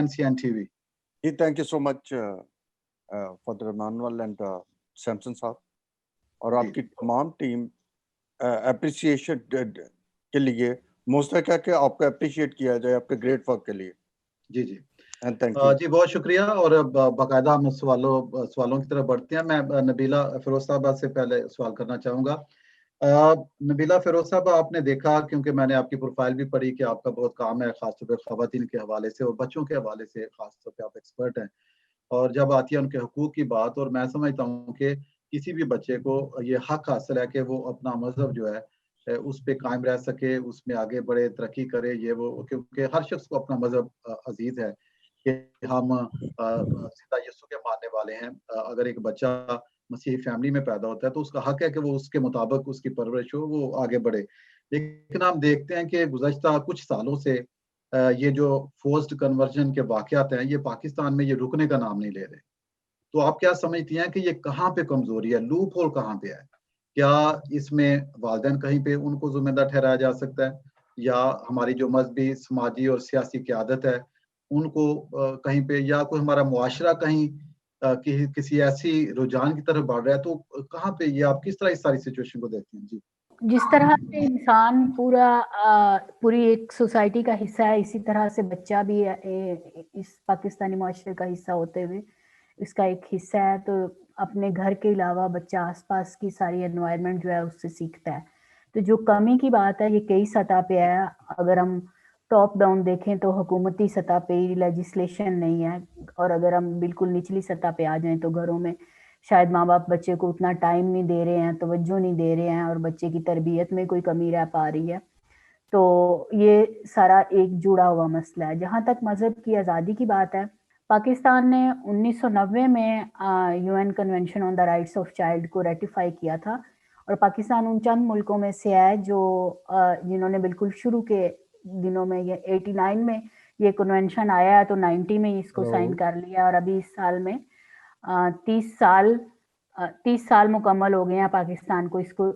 NCN TV. Thank you so much, Father Emmanuel and Samson صاحب اور آپ کی تمام ٹیم اپریسیشن کے لیے مستحق ہے کہ آپ کو اپریشیٹ کیا جائے آپ کے گریٹ ورک کے لیے. جی جی جی بہت شکریہ. اور باقاعدہ ہم سوالوں کی طرف بڑھتے ہیں. میں نبیلہ فیروز صاحبہ سے پہلے سوال کرنا چاہوں گا. نبیلہ فیروز صاحبہ، آپ نے دیکھا، کیونکہ میں نے آپ کی پروفائل بھی پڑھی کہ آپ کا بہت کام ہے خاص طور پہ خواتین کے حوالے سے اور بچوں کے حوالے سے، خاص طور پہ آپ ایکسپرٹ ہیں. اور جب آتی ہے ان کے حقوق کی بات، اور میں سمجھتا ہوں کہ کسی بھی بچے کو یہ حق حاصل ہے کہ وہ اپنا مذہب جو ہے اس پہ قائم رہ سکے، اس میں آگے بڑھے، ترقی کرے. یہ وہ کیونکہ ہر شخص کو اپنا مذہب عزیز ہے کہ ہم سیدھا یسوع کے ماننے والے ہیں. اگر ایک بچہ مسیحی فیملی میں پیدا ہوتا ہے تو اس کا حق ہے کہ وہ اس کے مطابق اس کی پرورش ہو، وہ آگے بڑھے. لیکن ہم دیکھتے ہیں کہ گزشتہ کچھ سالوں سے یہ جو فورسڈ کنورژن کے واقعات ہیں، یہ پاکستان میں یہ رکنے کا نام نہیں لے رہے. تو آپ کیا سمجھتی ہیں کہ یہ کہاں پہ کمزوری ہے، لوپ ہول کہاں پہ ہے؟ کیا اس میں والدین کہیں پہ ان کو ذمہ دار ٹھہرایا جا سکتا ہے، یا ہماری جو مذہبی، سماجی اور سیاسی قیادت ہے ان کو کہیں پہ، یا کوئی ہمارا معاشرہ کہیں کسی ایسی رجحان کی طرف بڑھ رہا ہے؟ تو کہاں پہ یہ آپ کس طرح اس ساری سچویشن کو دیکھتے ہیں؟ جی جس طرح سے انسان پوری ایک سوسائٹی کا حصہ ہے، اسی طرح سے بچہ بھی اس پاکستانی معاشرے کا حصہ ہوتے ہوئے اس کا ایک حصہ ہے. تو اپنے گھر کے علاوہ بچہ آس پاس کی ساری انوائرمنٹ جو ہے اس سے سیکھتا ہے. تو جو کمی کی بات ہے یہ کئی سطح پہ ہے. اگر ہم ٹاپ ڈاؤن دیکھیں تو حکومتی سطح پہ لیجسلیشن نہیں ہے، اور اگر ہم بالکل نچلی سطح پہ آ جائیں تو گھروں میں شاید ماں باپ بچے کو اتنا ٹائم نہیں دے رہے ہیں، توجہ نہیں دے رہے ہیں، اور بچے کی تربیت میں کوئی کمی رہ پا رہی ہے. تو یہ سارا ایک جڑا ہوا مسئلہ ہے. جہاں تک مذہب کی آزادی کی بات ہے، پاکستان نے 1990 میں UN convention on the rights of child کو ریٹیفائی کیا تھا، اور پاکستان ان چند ملکوں میں سے ہے جنہوں نے بالکل شروع کے دنوں میں، یہ 89 میں یہ کنونشن آیا ہے تو 90 میں اس کو سائن کر لیا، اور ابھی اس سال میں 30 سال مکمل ہو گئے ہیں پاکستان کو اس کو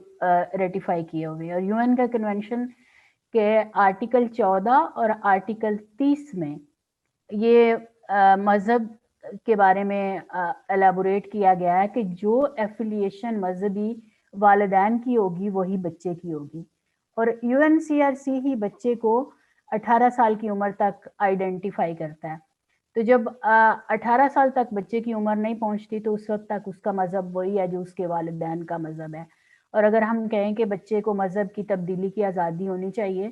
ریٹیفائی کیے ہوئے. اور UN کا کنونشن کے آرٹیکل 14 اور آرٹیکل 30 میں یہ مذہب کے بارے میں الیبوریٹ کیا گیا ہے کہ جو ایفیلیشن مذہبی والدین کی ہوگی وہی بچے کی ہوگی. اور UNCRC ہی بچے کو 18 سال کی عمر تک آئیڈینٹیفائی کرتا ہے. تو جب 18 سال تک بچے کی عمر نہیں پہنچتی تو اس وقت تک اس کا مذہب وہی ہے جو اس کے والدین کا مذہب ہے. اور اگر ہم کہیں کہ بچے کو مذہب کی تبدیلی کی آزادی ہونی چاہیے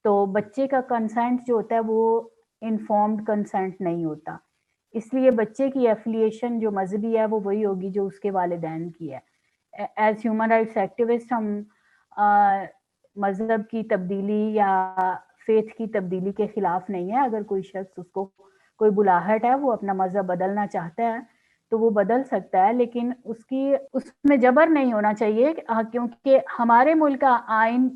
تو بچے کا کنسنٹ جو ہوتا ہے وہ انفارمڈ کنسنٹ نہیں ہوتا. اس لیے بچے کی ایفیلیشن جو مذہبی ہے وہ وہی ہوگی جو اس کے والدین کی ہے. ایز ہیومن رائٹس ایکٹیوسٹ ہم مذہب کی تبدیلی یا فیتھ کی تبدیلی کے خلاف نہیں ہے. اگر کوئی شخص، اس کو کوئی بلاہٹ ہے، وہ اپنا مذہب بدلنا چاہتا ہے تو وہ بدل سکتا ہے، لیکن اس میں جبر نہیں ہونا چاہیے، کیونکہ ہمارے ملک کا آئین،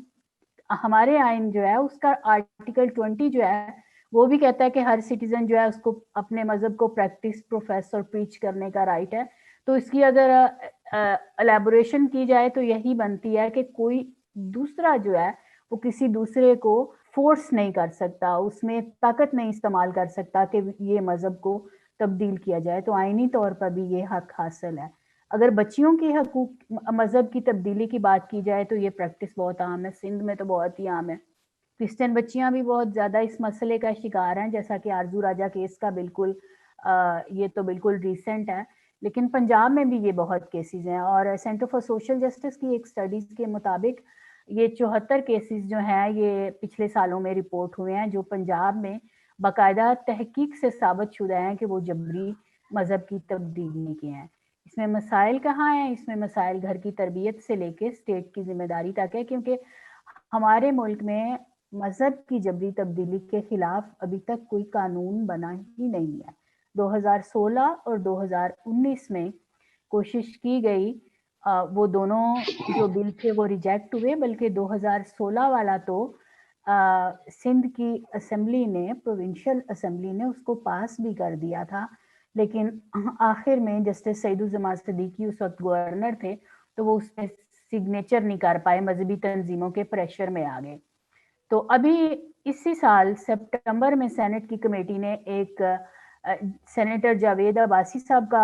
ہمارے آئین جو ہے اس کا آرٹیکل 20 جو ہے وہ بھی کہتا ہے کہ ہر سٹیزن جو ہے اس کو اپنے مذہب کو پریکٹس، پروفیس اور پریچ کرنے کا رائٹ ہے. تو اس کی اگر الیبوریشن کی جائے تو یہی بنتی ہے کہ کوئی دوسرا جو ہے وہ کسی دوسرے کو فورس نہیں کر سکتا، اس میں طاقت نہیں استعمال کر سکتا کہ یہ مذہب کو تبدیل کیا جائے. تو آئینی طور پر بھی یہ حق حاصل ہے. اگر بچیوں کی حقوق مذہب کی تبدیلی کی بات کی جائے تو یہ پریکٹس بہت عام ہے، سندھ میں تو بہت ہی عام ہے. کرسچن بچیاں بھی بہت زیادہ اس مسئلے کا شکار ہیں، جیسا کہ آرزو راجہ کیس کا بالکل یہ تو بالکل ریسنٹ ہے، لیکن پنجاب میں بھی یہ بہت کیسز ہیں. اور سینٹر فار سوشل جسٹس کی ایک سٹڈیز کے مطابق یہ 74 کیسز جو ہیں یہ پچھلے سالوں میں رپورٹ ہوئے ہیں، جو پنجاب میں باقاعدہ تحقیق سے ثابت شدہ ہیں کہ وہ جبری مذہب کی تبدیلی کے ہیں. اس میں مسائل کہاں ہیں؟ اس میں مسائل گھر کی تربیت سے لے کے اسٹیٹ کی ذمہ داری تک ہے، کیونکہ ہمارے ملک میں مذہب کی جبری تبدیلی کے خلاف ابھی تک کوئی قانون بنا ہی نہیں ہے. 2016 اور 2019 میں کوشش کی گئی، وہ دونوں جو بل تھے وہ ریجیکٹ ہوئے، بلکہ 2016 والا تو سندھ کی اسمبلی نے، پروونشل اسمبلی نے اس کو پاس بھی کر دیا تھا، لیکن آخر میں جسٹس سعید الزمان صدیقی اس وقت گورنر تھے تو وہ اس پہ سگنیچر نہیں کر پائے، مذہبی تنظیموں کے پریشر میں آ گئے. تو ابھی اسی سال سپٹمبر میں سینٹ کی کمیٹی نے ایک سینیٹر جاوید عباسی صاحب کا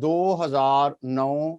2009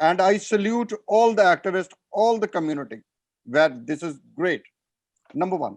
and I salute all the activists, all the community, where this is great. Number 1.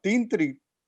3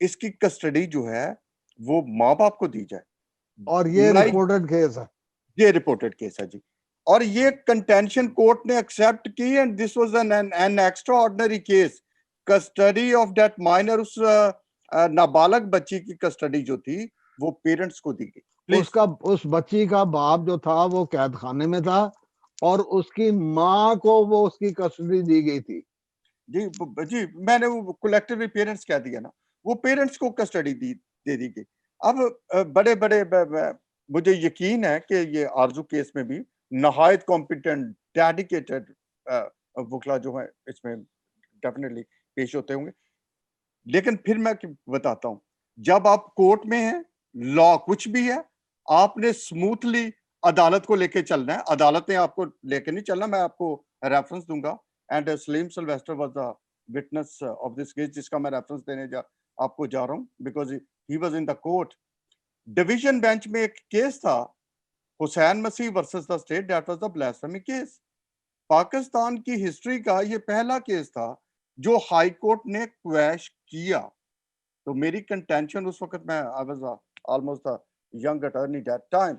اس کی کسٹڈی جو ہے وہ ماں باپ کو دی جائے. اور یہ رپورٹڈ کیس ہے, یہ رپورٹڈ کیس ہے جی, اور یہ کنٹینشن کورٹ نے ایکسپٹ کی, and this was an extraordinary case. Custody of that minor, اس نابالغ بچی کی کسٹڈی جو تھی وہ پیرنٹس کو دی گئی. اس بچی کا باپ جو تھا وہ قید خانے میں تھا, اور اس کی ماں کو وہ اس کی کسٹڈی دی گئی تھی. جی میں نے وہ کولیکٹیولی پیرنٹس کہہ دیا نا, وہ پیرنٹس کو کسٹڈی دے دی گئی. اب بڑے مجھے یقین ہے کہ یہ آرزو کیس میں بھی نہایت کمپیٹنٹ ڈیڈیکیٹڈ وکلا جو ہیں اس میں ڈیفینیٹلی پیش ہوتے ہوں گے. لیکن پھر میں بتاتا ہوں, جب آپ کورٹ میں ہیں, لا کچھ بھی ہے, آپ نے سموتھلی عدالت کو لے کے چلنا ہے. عدالت نے آپ کو لے کے نہیں چلنا. میں آپ کو ریفرنس دوں گا, and Salim Sylvester was the witness of this case, جس کا میں ریفرنس دینے آپ کو جا رہا ہوں, because he was in the court. Division bench میں ایک کیس تھا, Hussain Masih versus the state, that was the blasphemy case. Pakistan کی ہسٹری کا یہ پہلا کیس تھا جو ہائی کورٹ نے کویش کیا. تو میری کنٹینشن اس وقت, میں I was almost a young attorney that time,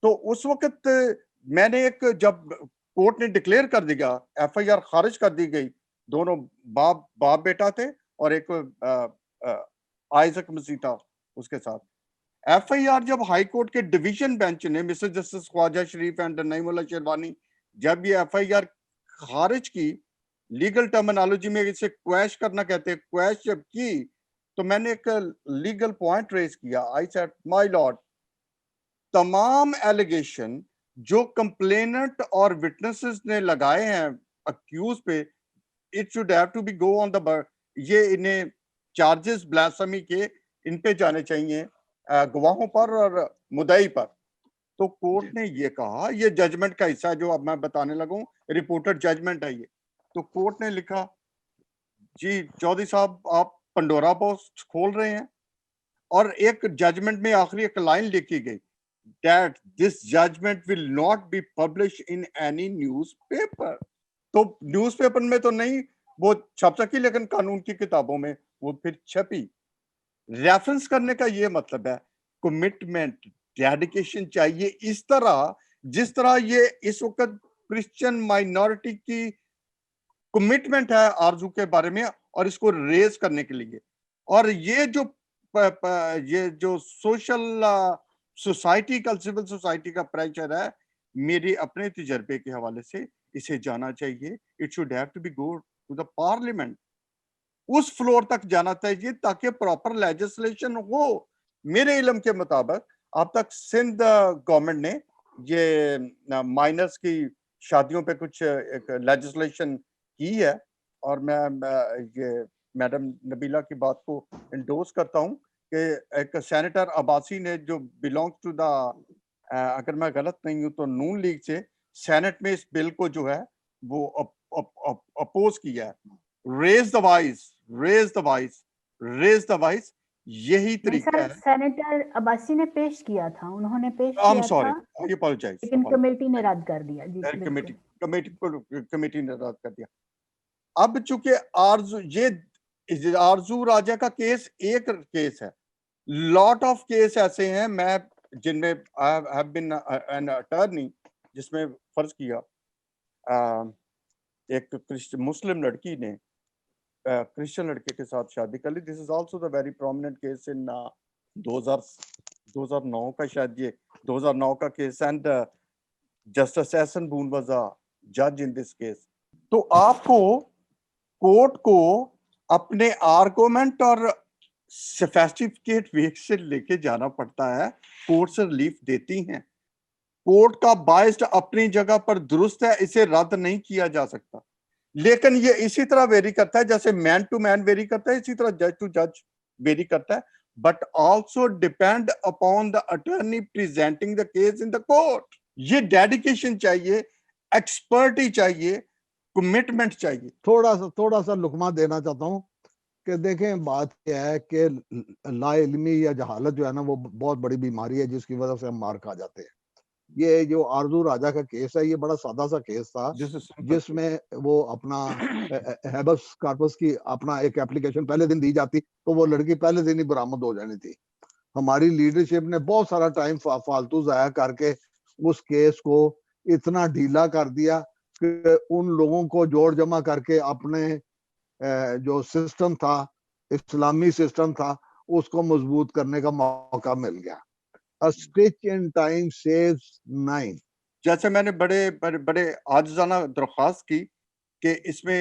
تو اس وقت میں نے ایک, جب کورٹ نے ڈکلیئر کر دیا, ایف آئی آر خارج کر دی گئی, دونوں باپ بیٹا تھے, اور ایک آئزک مسیح تھا اس کے ساتھ. ایف آئی آر جب ہائی کورٹ کے ڈویژن بینچ نے, mister justice Khawaja Sharif and Naeemullah Sherwani, جب یہ ایف آئی آر خارج کی, لیگل ٹرمینالوجی میں اسے کویش کرنا کہتے ہیں, کویش جب کی تو میں نے ایک لیگل پوائنٹ ریز کیا. آئی سیڈ مائی لارڈ, تمام ایلیگیشن جو کمپلیننٹ اور وٹنسز نے لگائے ہیں اکیوز پہ, it should have to be go on the, یہ انہیں چارجز بلاسفیمی کے ان پہ جانے چاہیے, گواہوں پر اور مدعی پر. تو کورٹ نے یہ کہا, یہ ججمنٹ کا حصہ جو اب میں بتانے لگوں, رپورٹڈ ججمنٹ ہے یہ. تو کورٹ نے لکھا, جی چودھری صاحب آپ پنڈورا باکس کھول رہے ہیں, اور ایک ججمنٹ میں آخری ایک لائن لکھی گئی, that this judgment will not be published in any newspaper. تو نیوز پیپر میں تو نہیں وہ چھپ سکی, لیکن قانون کی کتابوں میں وہ پھر چھپی. ریفرنس کرنے کا یہ مطلب ہے کمٹمنٹ, ڈیڈیکیشن چاہیے, اس طرح جس طرح یہ اس وقت کرسچن مائنورٹی کی کمٹمنٹ ہے آرزو کے بارے میں, اور اس کو ریز کرنے کے لیے. اور یہ جو سوشل سوسائٹی کا, سول سوسائٹی کا پریشر ہے, میرے اپنے تجربے کے حوالے سے اسے جانا چاہیے. It should have to be go to the parliament, اس فلور تک جانا چاہیے تاکہ پراپر لیجسلیشن ہو. میرے علم کے مطابق اب تک سندھ گورنمنٹ نے یہ مائنرز کی شادیوں پہ کچھ لیجسلیشن کی ہے, اور میں یہ میڈم نبیلہ کی بات کو انڈورس کرتا ہوں کہ ایک سینیٹر عباسی نے, جو بلانگ ٹو دا, اگر میں غلط نہیں ہوں تو نون لیگ سے, سینٹ میں اس بل کو جو ہے وہ اپوز کیا ہے. Raise the voice, raise the voice, raise the voice, یہی طریقہ ہے. سینیٹر عباسی نے پیش کیا تھا, انہوں نے پیش کیا تھا, لیکن کمیٹی نے رد کر دیا. جی کمیٹی نے رد کر دیا. اب چونکہ آرزو راجہ کا کیس ایک کیس ہے, لاٹ آف کیس ایسے ہیں میں جن میں I have been an attorney, جس میں فرض کیا ایک مسلم لڑکی نے کرسچن لڑکے کے ساتھ شادی کر لی. This is also the very prominent case in 2009 کا, شاید یہ 2009 کا کیس, and justice Ahsan Bhoon was a judge in this case. تو آپ کو کورٹ کو اپنے آرگومنٹ اور سفیسٹیفکیٹ ویک سے لے کے جانا پڑتا ہے. کورٹ سے ریلیف دیتی ہیں, کورٹ کا بائسڈ اپنی جگہ پر درست ہے, اسے رد نہیں کیا جا سکتا, لیکن یہ اسی طرح ویری کرتا ہے جیسے مین ٹو مین ویری کرتا ہے, اسی طرح جج ٹو جج ویری کرتا ہے, but also depend upon the attorney presenting the case in the court. یہ ڈیڈیکیشن چاہیے, ایکسپرٹی چاہیے, کمٹمنٹ چاہیے. تھوڑا سا لقمہ دینا چاہتا ہوں کہ دیکھیں بات کیا ہے کہ لا علمی یا جہالت جو ہے نا وہ بہت بڑی بیماری ہے جس کی وجہ سے ہم مار کھا جاتے ہیں. یہ جو آرزو راجہ کا کیس ہے یہ بڑا سادہ سا کیس تھا جس میں وہ اپنا ہیبس کارپس کی اپنا ایک اپلیکیشن پہلے دن دی جاتی تو وہ لڑکی پہلے دن ہی برآمد ہو جانی تھی. ہماری لیڈرشپ نے بہت سارا ٹائم فالتو ضائع کر کے اس کیس کو اتنا ڈھیلا کر دیا کہ ان لوگوں کو جوڑ جمع کر کے اپنے جو سسٹم تھا اسلامی سسٹم تھا اس کو مضبوط کرنے کا موقع مل گیا. A stitch in time saves 9. جیسے میں نے بڑے عاجزانہ درخواست کی کہ اس میں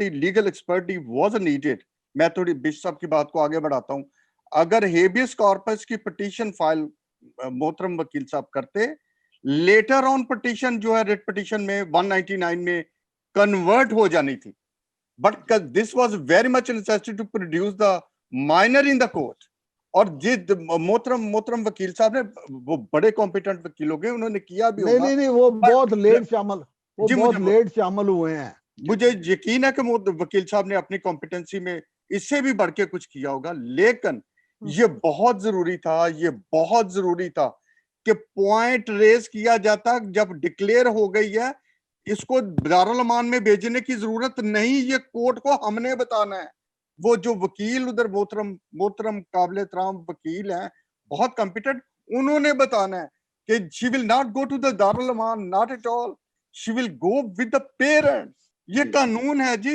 لیگل ایکسپرٹی واز نیڈیڈ. میں تھوڑی بشپ صاحب کی بات کو آگے بڑھاتا ہوں. اگر ہیبیس کارپس کی پٹیشن فائل محترم وکیل صاحب کرتے, لیٹر آن پٹیشن جو ہے ریٹ پٹیشن میں 199 میں کنورٹ ہو جانی تھی. But this was very much necessary to produce the minor in the court. اور محترم وکیل صاحب نے, وہ بڑے کمپیٹنٹ وکیل ہو گئے, انہوں نے کیا بھی ہوگا. نہیں وہ بہت لیٹ شامل ہوئے ہیں. مجھے یقین ہے کہ وکیل صاحب نے اپنی کمپیٹنسی میں اس سے بھی بڑھ کے کچھ کیا ہوگا, لیکن یہ بہت ضروری تھا کہ پوائنٹ ریز کیا جاتا. جب ڈکلیئر ہو گئی ہے اس کو دارالامان میں بھیجنے کی ضرورت نہیں, یہ کورٹ کو ہم نے بتانا ہے. وہ جو وکیل ادھر محترم قابل احترام وکیل ہیں, بہت کمپیٹنٹ, انہوں نے بتانا ہے کہ she will not go to the دارالامان, not at all, she will go with the parents. یہ قانون ہے جی,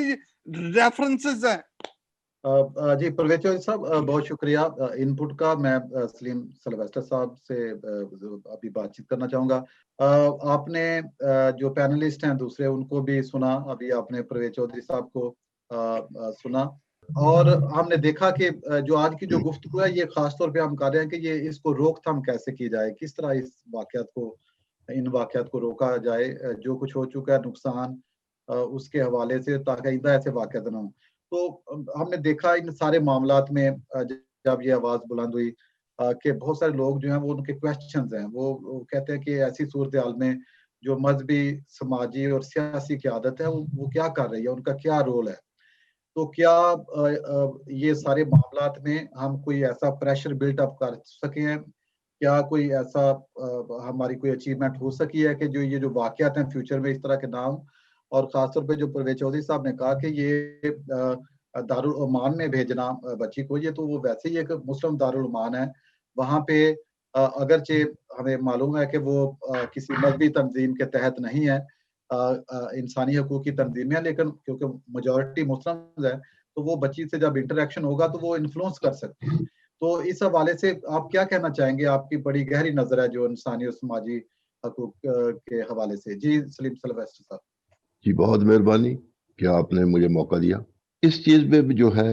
ریفرنسز ہیں. جی پرویز چودھری صاحب بہت شکریہ ان پٹ کا. میں سلیم سلویسٹر صاحب سے ابھی بات چیت کرنا چاہوں گا. آپ نے جو پینلسٹ ہیں دوسرے ان کو بھی سنا, ابھی آپ نے پرویز چودھری صاحب کو سنا, اور ہم نے دیکھا کہ جو آج کی جو گفتگو ہے یہ خاص طور پہ ہم کر رہے ہیں کہ یہ اس کو روک تھام کیسے کی جائے, کس طرح ان واقعات کو روکا جائے, جو کچھ ہو چکا ہے نقصان اس کے حوالے سے, تاکہ آئندہ ایسے واقعات نہ ہوں. تو ہم نے دیکھا ان سارے معاملات میں جب یہ آواز بلند ہوئی کہ بہت سارے لوگ جو ہیں وہ ان کے کویسچنز ہیں, وہ کہتے ہیں کہ ایسی صورتحال میں جو مذہبی, سماجی اور سیاسی قیادت ہے وہ کیا کر رہی ہے, ان کا کیا رول ہے. تو کیا یہ سارے معاملات میں ہم کوئی ایسا پریشر بلٹ اپ کر سکے ہیں, کیا کوئی ایسا ہماری کوئی اچیومنٹ ہو سکی ہے کہ جو یہ جو واقعات ہیں فیوچر میں اس طرح کے نام, اور خاص طور پہ جو پرویز چودھری صاحب نے کہا کہ یہ دارالعمان میں بھیجنا بچی کو, یہ تو وہ ویسے ہی ایک مسلم دارالعمان ہے, وہاں پہ اگرچہ ہمیں معلوم ہے کہ وہ کسی مذہبی تنظیم کے تحت نہیں ہے, انسانی حقوق کی تنظیمیں ہیں, لیکن کیونکہ میجورٹی مسلم ہے تو وہ بچی سے جب انٹریکشن ہوگا تو وہ انفلوئنس کر سکتی ہے. تو اس حوالے سے آپ کیا کہنا چاہیں گے, آپ کی بڑی گہری نظر ہے جو انسانی اور سماجی حقوق کے حوالے سے. جی سلیم سلویسٹر صاحب. جی بہت مہربانی کہ آپ نے مجھے موقع دیا. اس چیز میں جو ہے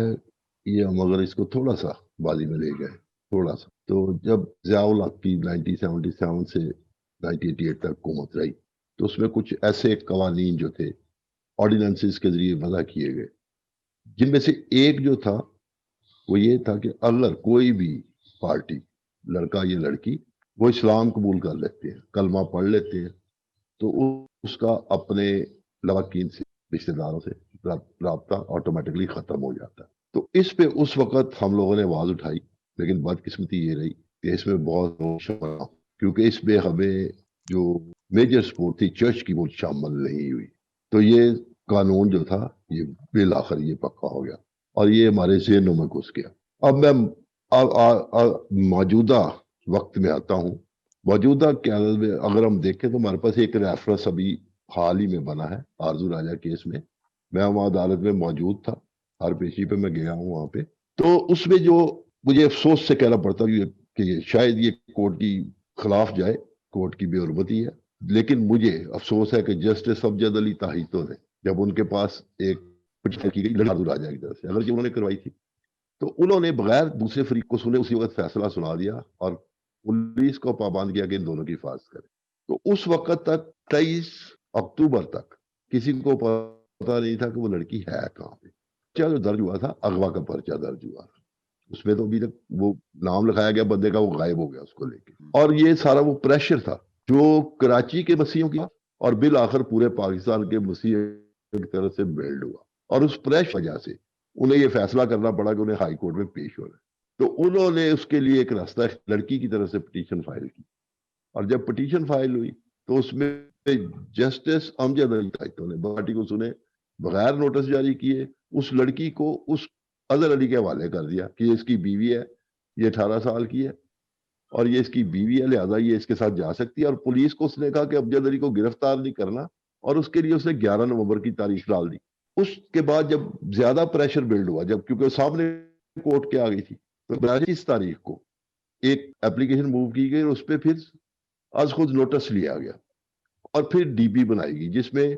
یہ ہم اگر اس کو تھوڑا سا بازی میں لے گئے تھوڑا سا, تو جب ضیاء الحق کی 1977 سے 1988 تک حکومت رہی تو اس میں کچھ ایسے قوانین جو تھے آرڈیننسز کے ذریعے وضع کیے گئے, جن میں سے ایک جو تھا وہ یہ تھا کہ اگر کوئی بھی پارٹی, لڑکا یا لڑکی, وہ اسلام قبول کر لیتے ہیں, کلمہ پڑھ لیتے ہیں, تو اس کا اپنے لواحقین سے, رشتہ داروں سے رابطہ آٹومیٹکلی ختم ہو جاتا ہے. تو اس پہ اس وقت ہم لوگوں نے آواز اٹھائی, لیکن بدقسمتی یہ رہی کہ اس میں بہت کیونکہ اس میں ہمیں جو میجر سپورٹ تھی چرچ کی وہ شامل نہیں ہوئی. تو یہ قانون جو تھا یہ بالآخر یہ پکا ہو گیا اور یہ ہمارے ذہنوں میں گھس گیا. اب میں موجودہ وقت میں آتا ہوں. موجودہ قیادت میں اگر ہم دیکھیں تو ہمارے پاس ایک ریفرنس ابھی حال ہی میں بنا ہے آرزو راجہ کیس میں. میں وہاں عدالت میں موجود تھا, ہر پیشی پہ میں گیا ہوں وہاں پہ. تو اس میں جو مجھے افسوس سے کہنا پڑتا کہ شاید یہ کورٹ کی خلاف جائے, کورٹ کی بے حرمتی ہے, لیکن مجھے افسوس ہے کہ جسٹس امجد علی تاہیتو نے جب ان کے پاس ایک پٹیشن کی گئی آرزو راجہ کی طرف سے, اگر انہوں نے کروائی تھی, تو انہوں نے بغیر دوسرے فریق کو سنے اسی وقت فیصلہ سنا دیا اور پولیس کو پابند کیا کہ ان دونوں کی حفاظت کرے. تو اس وقت تک 23 اکتوبر تک کسی کو پتا نہیں تھا کہ وہ لڑکی ہے کہاں پہ. جو درج ہوا تھا اغوا کا پرچہ درج ہوا, اس میں تو ابھی تک وہ نام لکھایا گیا بندے کا, وہ غائب ہو گیا اس کو لے کے. اور یہ سارا وہ پریشر تھا جو کراچی کے مسیحوں کی اور بالآخر پورے پاکستان کے مسیح کی طرف سے بلڈ ہوا, اور اس پریشر وجہ سے انہیں یہ فیصلہ کرنا پڑا کہ انہیں ہائی کورٹ میں پیش ہونا. تو انہوں نے اس کے لیے ایک راستہ لڑکی کی طرف سے پٹیشن فائل کی, اور جب پٹیشن فائل ہوئی تو اس میں جسٹس امجد علی تائتو نے پارٹی کو سنے بغیر نوٹس جاری کیے اس لڑکی کو اس اظہر علی کے حوالے کر دیا کہ یہ اس کی بیوی ہے، یہ 18 سال کی ہے اور یہ اس کی بیوی ہے، لہذا یہ اس کے ساتھ جا سکتی ہے. اور پولیس کو اس نے کہا کہ امجد علی کو گرفتار نہیں کرنا، اور اس کے لیے اس نے 11 نومبر کی تاریخ ڈال دی. اس کے بعد جب زیادہ پریشر بلڈ ہوا، جب کیونکہ سامنے کورٹ کے آ گئی تھی، تو 22 تاریخ کو ایک اپلیکیشن موو کی گئی اور اس پہ پھر از خود نوٹس لیا گیا اور پھر ڈی پی بنائی گئی جس میں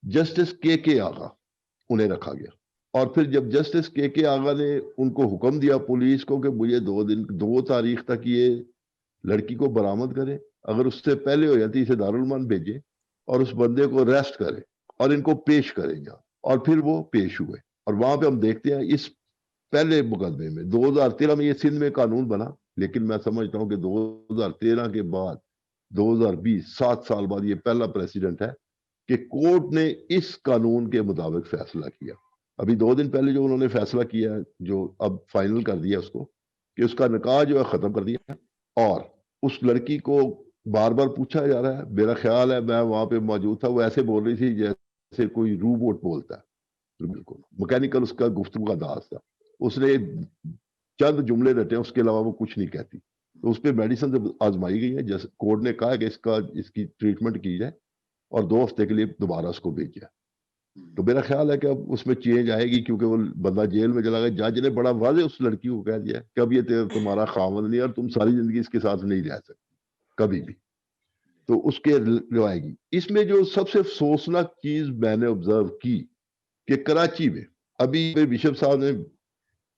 جسٹس کے آغا انہیں رکھا گیا. اور پھر جب جسٹس کے آغا نے ان کو حکم دیا پولیس کو کہ مجھے 2 تاریخ تک یہ لڑکی کو برآمد کرے، اگر اس سے پہلے ہو جاتی اسے دارالمان بھیجے اور اس بندے کو ریسٹ کرے اور ان کو پیش کرے جا. اور پھر وہ پیش ہوئے اور وہاں پہ ہم دیکھتے ہیں اس پہلے مقدمے میں 2013 میں یہ سندھ میں قانون بنا، لیکن میں سمجھتا ہوں کہ 2013 کے بعد 2020 7 سال بعد یہ پہلا پریسیڈنٹ ہے کہ کورٹ نے اس قانون کے مطابق فیصلہ کیا. ابھی 2 دن پہلے جو انہوں نے فیصلہ کیا جو اب فائنل کر دیا اس کو کہ اس کا نکاح جو ہے ختم کر دیا، اور اس لڑکی کو بار بار پوچھا جا رہا ہے. میرا خیال ہے میں وہاں پہ موجود تھا، وہ ایسے بول رہی تھی جیسے کوئی روبوٹ بولتا ہے، بالکل مکینیکل اس کا گفتگو کا انداز تھا. اس نے چند جملے رٹے، اس کے علاوہ وہ کچھ نہیں کہتی. تو اس پہ میڈیسن جب آزمائی گئی ہے، جیسے کورٹ نے کہا کہ اس کی ٹریٹمنٹ کی جائے اور 2 ہفتے کے لیے دوبارہ اس کو بھیجا. تو میرا خیال ہے کہ اب اس میں چینج آئے گی، کیونکہ وہ بندہ جیل میں چلا گیا. جج نے بڑا واضح اس لڑکی کو کہہ دیا کہ اب یہ تمہارا خاوند نہیں اور تم ساری زندگی اس کے ساتھ نہیں رہ سکتے کبھی بھی. تو اس کے جو آئے گی. اس میں جو سب سے افسوسناک چیز میں نے آبزرو کی کہ کراچی میں ابھی بشپ صاحب نے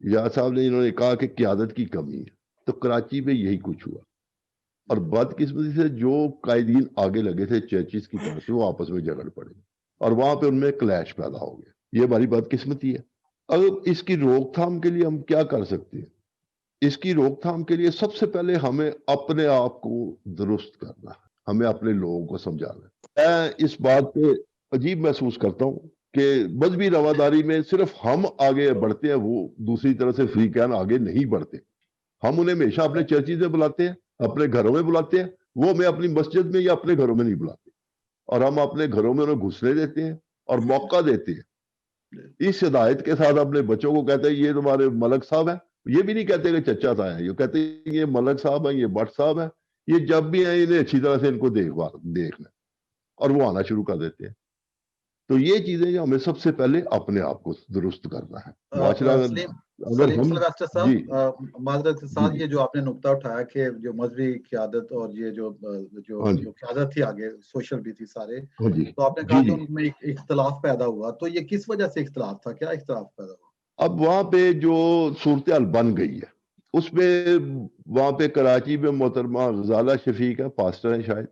یاد صاحب نے انہوں نے کہا کہ قیادت کی کمی ہے، تو کراچی میں یہی کچھ ہوا. اور بدقسمتی سے جو قائدین آگے لگے تھے چرچز کی طرف سے وہ آپس میں جھگڑ پڑے اور وہاں پہ ان میں کلیش پیدا ہو گیا. یہ ہماری بدقسمتی ہے. اب اس کی روک تھام کے لیے ہم کیا کر سکتے ہیں؟ اس کی روک تھام کے لیے سب سے پہلے ہمیں اپنے آپ کو درست کرنا ہے، ہمیں اپنے لوگوں کو سمجھانا ہے. میں اس بات پہ عجیب محسوس کرتا ہوں کہ مذہبی رواداری میں صرف ہم آگے بڑھتے ہیں، وہ دوسری طرف سے فریقین آگے نہیں بڑھتے. ہم انہیں ہمیشہ اپنے چرچز میں بلاتے ہیں، اپنے گھروں میں بلاتے ہیں، وہ ہمیں اپنی مسجد میں یا اپنے گھروں میں نہیں بلاتے، اور ہم اپنے گھروں میں انہیں گھسنے دیتے ہیں اور موقع دیتے ہیں. اس ہدایت کے ساتھ اپنے بچوں کو کہتے ہیں یہ تمہارے ملک صاحب ہیں. یہ بھی نہیں کہتے کہ چچا تھا ہے، یہ کہتے ہیں یہ ملک صاحب ہیں، یہ بٹ صاحب ہیں، یہ جب بھی ہیں انہیں اچھی طرح سے ان کو دیکھنا، اور وہ آنا شروع کر دیتے ہیں. تو یہ چیزیں جو ہمیں سب سے پہلے اپنے آپ کو درست کرنا ہے. سلیم سلویسٹر صاحب، معذرت کے ساتھ جی یہ جو آپ نے نقطہ اٹھایا کہ جو مذہبی قیادت اور یہ جو قیادت تھی آگے سوشل بھی تھی سارے، تو آپ نے کہا کہ ان میں ایک اختلاف پیدا ہوا، تو یہ کس وجہ سے اختلاف تھا؟ کیا اختلاف پیدا ہوا؟ اب وہاں پہ جو صورتحال بن گئی ہے اس میں وہاں پہ کراچی میں محترمہ غزالہ شفیق ہے، پاسٹر ہیں شاید،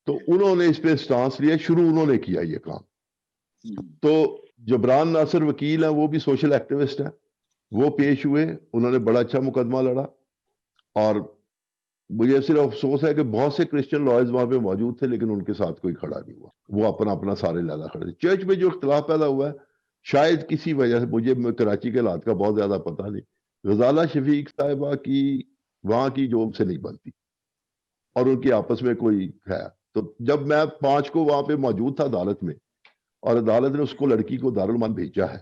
تو انہوں نے اس پہ سٹانس لیا، شروع انہوں نے کیا یہ کام. تو جبران ناصر وکیل ہیں، وہ بھی سوشل ایکٹیوسٹ ہیں، وہ پیش ہوئے، انہوں نے بڑا اچھا مقدمہ لڑا. اور مجھے صرف افسوس ہے کہ بہت سے کرسچن لائرز وہاں پہ موجود تھے لیکن ان کے ساتھ کوئی کھڑا نہیں ہوا، وہ اپنا سارے لہذا کھڑے تھے. چرچ میں جو اختلاف پیدا ہوا ہے شاید کسی وجہ سے، مجھے کراچی کے حالات کا بہت زیادہ پتہ نہیں، غزالہ شفیق صاحبہ کی وہاں کی جو سے نہیں بنتی اور ان کی آپس میں کوئی ہے. تو جب میں 5 کو وہاں پہ موجود تھا عدالت میں، اور عدالت نے اس کو لڑکی کو دارالمان بھیجا ہے،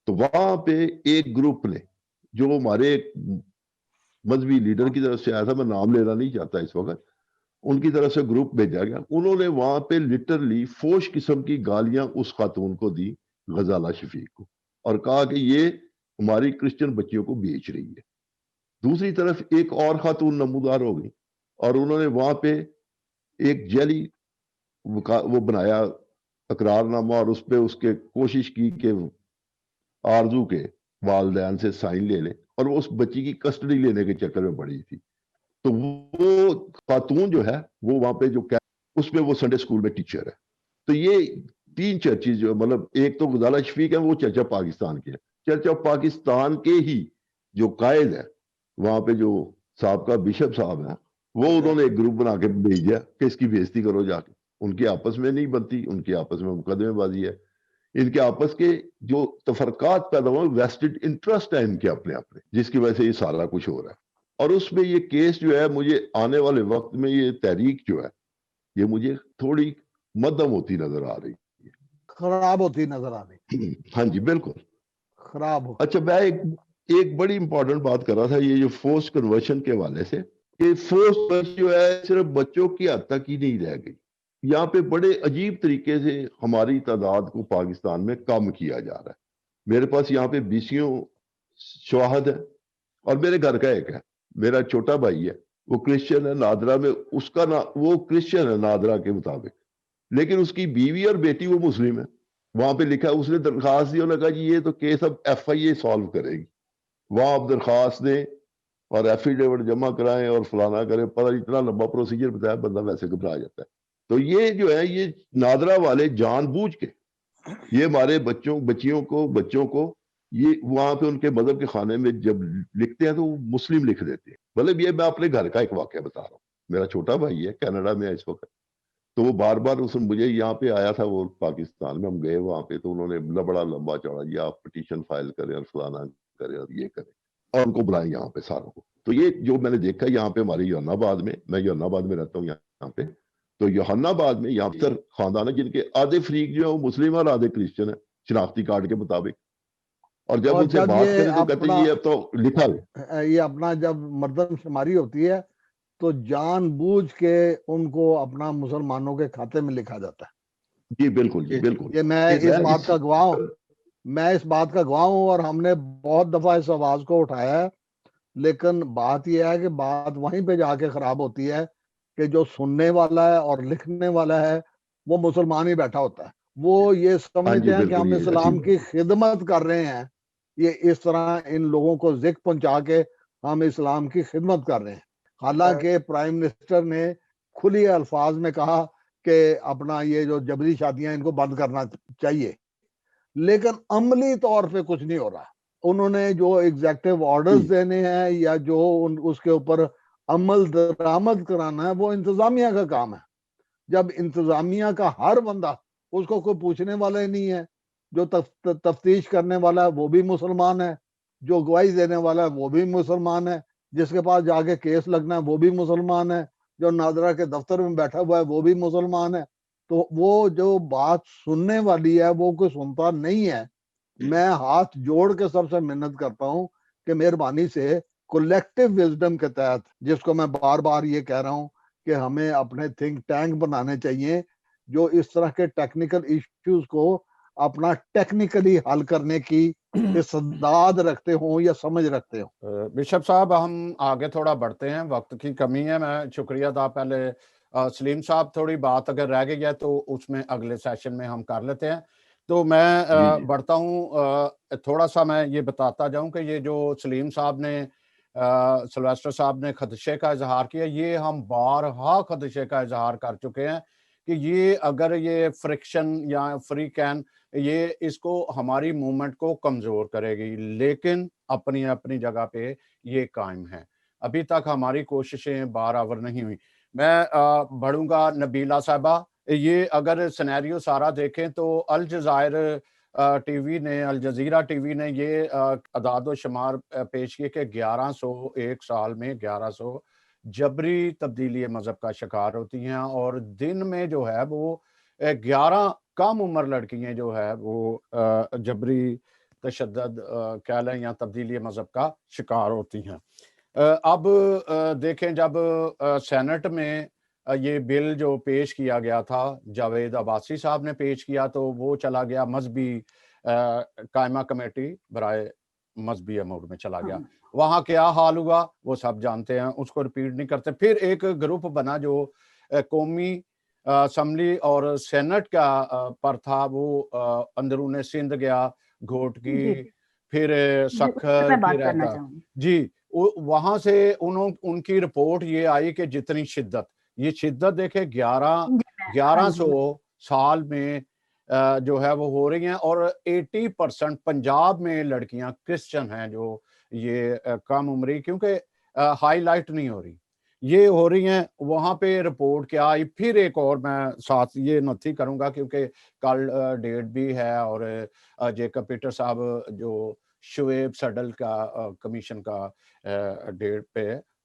تو وہاں پہ ایک گروپ نے جو ہمارے مذہبی لیڈر کی طرف سے آیا تھا، میں نام لینا نہیں چاہتا اس وقت، ان کی طرف سے گروپ بھیجا گیا. انہوں نے وہاں پہ لٹرلی فوش قسم کی گالیاں اس خاتون کو دی، غزالہ شفیق کو، اور کہا کہ یہ ہماری کرسچن بچیوں کو بیچ رہی ہے. دوسری طرف ایک اور خاتون نمودار ہو گئی اور انہوں نے وہاں پہ ایک جعلی وہ بنایا اقرار نامہ، اور اس پہ اس کے کوشش کی کہ آرزو کے والدین سے سائن لے لے، اور وہ اس بچی کی کسٹڈی لینے کے چکر میں پڑی تھی. تو وہ خاتون جو ہے وہ وہاں پہ جو اس میں وہ سنڈے اسکول میں ٹیچر ہے. تو یہ 3 چرچز جو مطلب ایک تو غزالہ شفیق ہے، وہ چرچ آف پاکستان کے، چرچ آف پاکستان کے ہی جو قائد ہے وہاں پہ جو سابقہ بشپ صاحب ہیں، وہ انہوں نے ایک گروپ بنا کے بھیج دیا کہ اس کی بےزتی کرو جا کے. ان کی آپس میں نہیں بنتی، ان کی آپس میں مقدمے بازی ہے، ان کے آپس کے جو تفرقات پیدا ہوئے ویسٹڈ انٹرسٹ ہے ان کے اپنے، جس کی وجہ سے یہ سارا کچھ ہو رہا ہے. اور اس میں یہ کیس جو ہے مجھے آنے والے وقت میں یہ تحریک جو ہے یہ مجھے تھوڑی مدھم ہوتی نظر آ رہی خراب ہوتی نظر آ رہی. ہاں جی بالکل خراب ہو. اچھا میں ایک بڑی امپورٹنٹ بات کر رہا تھا یہ جو فورس کنورشن کے حوالے سے کہ فورس جو ہے صرف بچوں کی حد تک ہی نہیں رہ گئی. یہاں پہ بڑے عجیب طریقے سے ہماری تعداد کو پاکستان میں کم کیا جا رہا ہے. میرے پاس یہاں پہ 20 شواہد ہے اور میرے گھر کا ایک ہے, میرا چھوٹا بھائی ہے, وہ کرسچن ہے نادرا میں, اس کا وہ کرسچن ہے نادرا کے مطابق, لیکن اس کی بیوی اور بیٹی وہ مسلم ہے. وہاں پہ لکھا اس نے درخواست دی, انہوں نے کہا جی یہ تو کیس اب ایف آئی اے سالو کرے گی, وہاں آپ درخواست دیں اور ایفیڈیوٹ جمع کرائیں اور فلانا کریں, پتہ اتنا لمبا پروسیجر بتایا, بندہ ویسے گھبرا جاتا ہے. تو یہ جو ہے یہ نادرا والے جان بوجھ کے یہ ہمارے بچوں کو یہ وہاں پہ ان کے مذہب کے خانے میں جب لکھتے ہیں تو وہ مسلم لکھ دیتے ہیں. مطلب یہ میں اپنے گھر کا ایک واقعہ بتا رہا ہوں, میرا چھوٹا بھائی ہے کینیڈا میں اس وقت, تو وہ بار بار اس مجھے یہاں پہ آیا تھا, وہ پاکستان میں ہم گئے وہاں پہ, تو انہوں نے بڑا لمبا چوڑا یہ آپ پٹیشن فائل کریں اور فلانا کریں اور یہ کریں اور ان کو بلائیں یہاں پہ ساروں کو. تو یہ جو میں نے دیکھا یہاں پہ ہماری یوحنا آباد میں یوحنا آباد میں رہتا ہوں یہاں پہ, تو یوحنا آباد میں یہاں پر خاندان ہے جن کے آدھے فریق جو ہے وہ مسلم اور آدھے کرسچن ہے شناختی کارڈ کے مطابق, اور جب ان سے بات کریں تو کہتے ہیں یہ اب تو لکھا ہے, یہ اپنا جب مردم شماری ہوتی ہے تو جان بوجھ کے ان کو اپنا مسلمانوں کے کھاتے میں لکھا جاتا ہے. جی بالکل جی بالکل. یہ میں اس بات کا گواہ ہوں, اور ہم نے بہت دفعہ اس آواز کو اٹھایا ہے, لیکن بات یہ ہے کہ بات وہیں پہ جا کے خراب ہوتی ہے کہ جو سننے والا ہے اور لکھنے والا ہے وہ مسلمان ہی بیٹھا ہوتا ہے. وہ یہ سمجھتے ہیں کہ ہم اسلام کی خدمت کر رہے ہیں, یہ اس طرح ان لوگوں کو ذکر پہنچا کے ہم اسلام کی خدمت کر رہے ہیں. حالانکہ پرائم منسٹر نے کھلی الفاظ میں کہا کہ اپنا یہ جو جبری شادیاں ان کو بند کرنا چاہیے, لیکن عملی طور پہ کچھ نہیں ہو رہا. انہوں نے جو ایگزیکٹو آرڈرز دینے ہیں یا جو اس کے اوپر عمل درآمد کرانا ہے وہ انتظامیہ کا کام ہے. جب انتظامیہ کا ہر بندہ, اس کو کوئی پوچھنے والا ہی نہیں ہے, جو تفتیش کرنے والا ہے وہ بھی مسلمان ہے, جو گواہی دینے والا ہے وہ بھی مسلمان ہے, جس کے پاس جا کے کیس لگنا ہے وہ بھی مسلمان ہے, جو نادرا کے دفتر میں بیٹھا ہوا ہے وہ بھی مسلمان ہے. تو وہ جو بات سننے والی ہے وہ کوئی سنتا نہیں ہے. میں ہاتھ جوڑ کے سب سے منت کرتا ہوں کہ مہربانی سے کولیکٹیو وزڈم کے تحت, جس کو میں بار بار یہ کہہ رہا ہوں کہ ہمیں اپنے تھنک ٹینک بنانے چاہیے جو اس طرح کے ٹیکنیکل ایشوز کو اپنا ٹیکنیکلی حل کرنے کی استعداد رکھتے ہوں یا سمجھ رکھتے ہوں. بشپ صاحب ہم آگے تھوڑا بڑھتے ہیں, وقت کی کمی ہے. میں شکریہ تھا پہلے سلیم صاحب, تھوڑی بات اگر رہ گئی ہے تو اس میں اگلے سیشن میں ہم کر لیتے ہیں. تو میں بڑھتا ہوں, تھوڑا سا میں یہ بتاتا جاؤں کہ یہ جو سلیم صاحب نے سلویسٹر صاحب نے خدشے کا اظہار کیا, یہ ہم بارہا خدشے کا اظہار کر چکے ہیں کہ یہ اگر یہ فرکشن یا فری کین یہ اس کو ہماری موومنٹ کو کمزور کرے گی, لیکن اپنی اپنی جگہ پہ یہ قائم ہے. ابھی تک ہماری کوششیں بارآور نہیں ہوئی. میں بڑھوں گا نبیلہ صاحبہ, یہ اگر سینیریو سارا دیکھیں تو الجزائر ٹی وی نے, الجزیرہ ٹی وی نے یہ اعداد و شمار پیش کیے کہ 1100 ایک سال میں 1100 جبری تبدیلی مذہب کا شکار ہوتی ہیں, اور دن میں جو ہے وہ 11 کم عمر لڑکیاں جو ہے وہ جبری تشدد کہہ لیں یا تبدیلی مذہب کا شکار ہوتی ہیں. اب دیکھیں جب سینٹ میں یہ بل جو پیش کیا گیا تھا, جاوید عباسی صاحب نے پیش کیا, تو وہ چلا گیا مذہبی قائمہ کمیٹی برائے مذہبی امور میں چلا گیا. وہاں کیا حال ہوا وہ سب جانتے ہیں, اس کو ریپیٹ نہیں کرتے. پھر ایک گروپ بنا جو قومی اسمبلی اور سینٹ کا پر تھا, وہ اندرون سندھ گیا, گھوٹ کی, پھر سکھر, پھر جی وہاں سے ان کی رپورٹ یہ آئی کہ جتنی شدت دیکھیں 1100 سال میں جو ہے وہ ہو رہی ہیں, اور 80% پنجاب میں لڑکیاں کرسچن ہیں جو یہ کم عمری, کیونکہ ہائی لائٹ نہیں ہو رہی, یہ ہو رہی ہیں. وہاں پہ رپورٹ کیا آئی. پھر ایک اور میں ساتھ یہ نوٹی کروں گا کیونکہ کل ڈیٹ بھی ہے, اور جیکب پیٹر صاحب جو شعیب سڈل کا کمیشن کا ڈیٹ پہ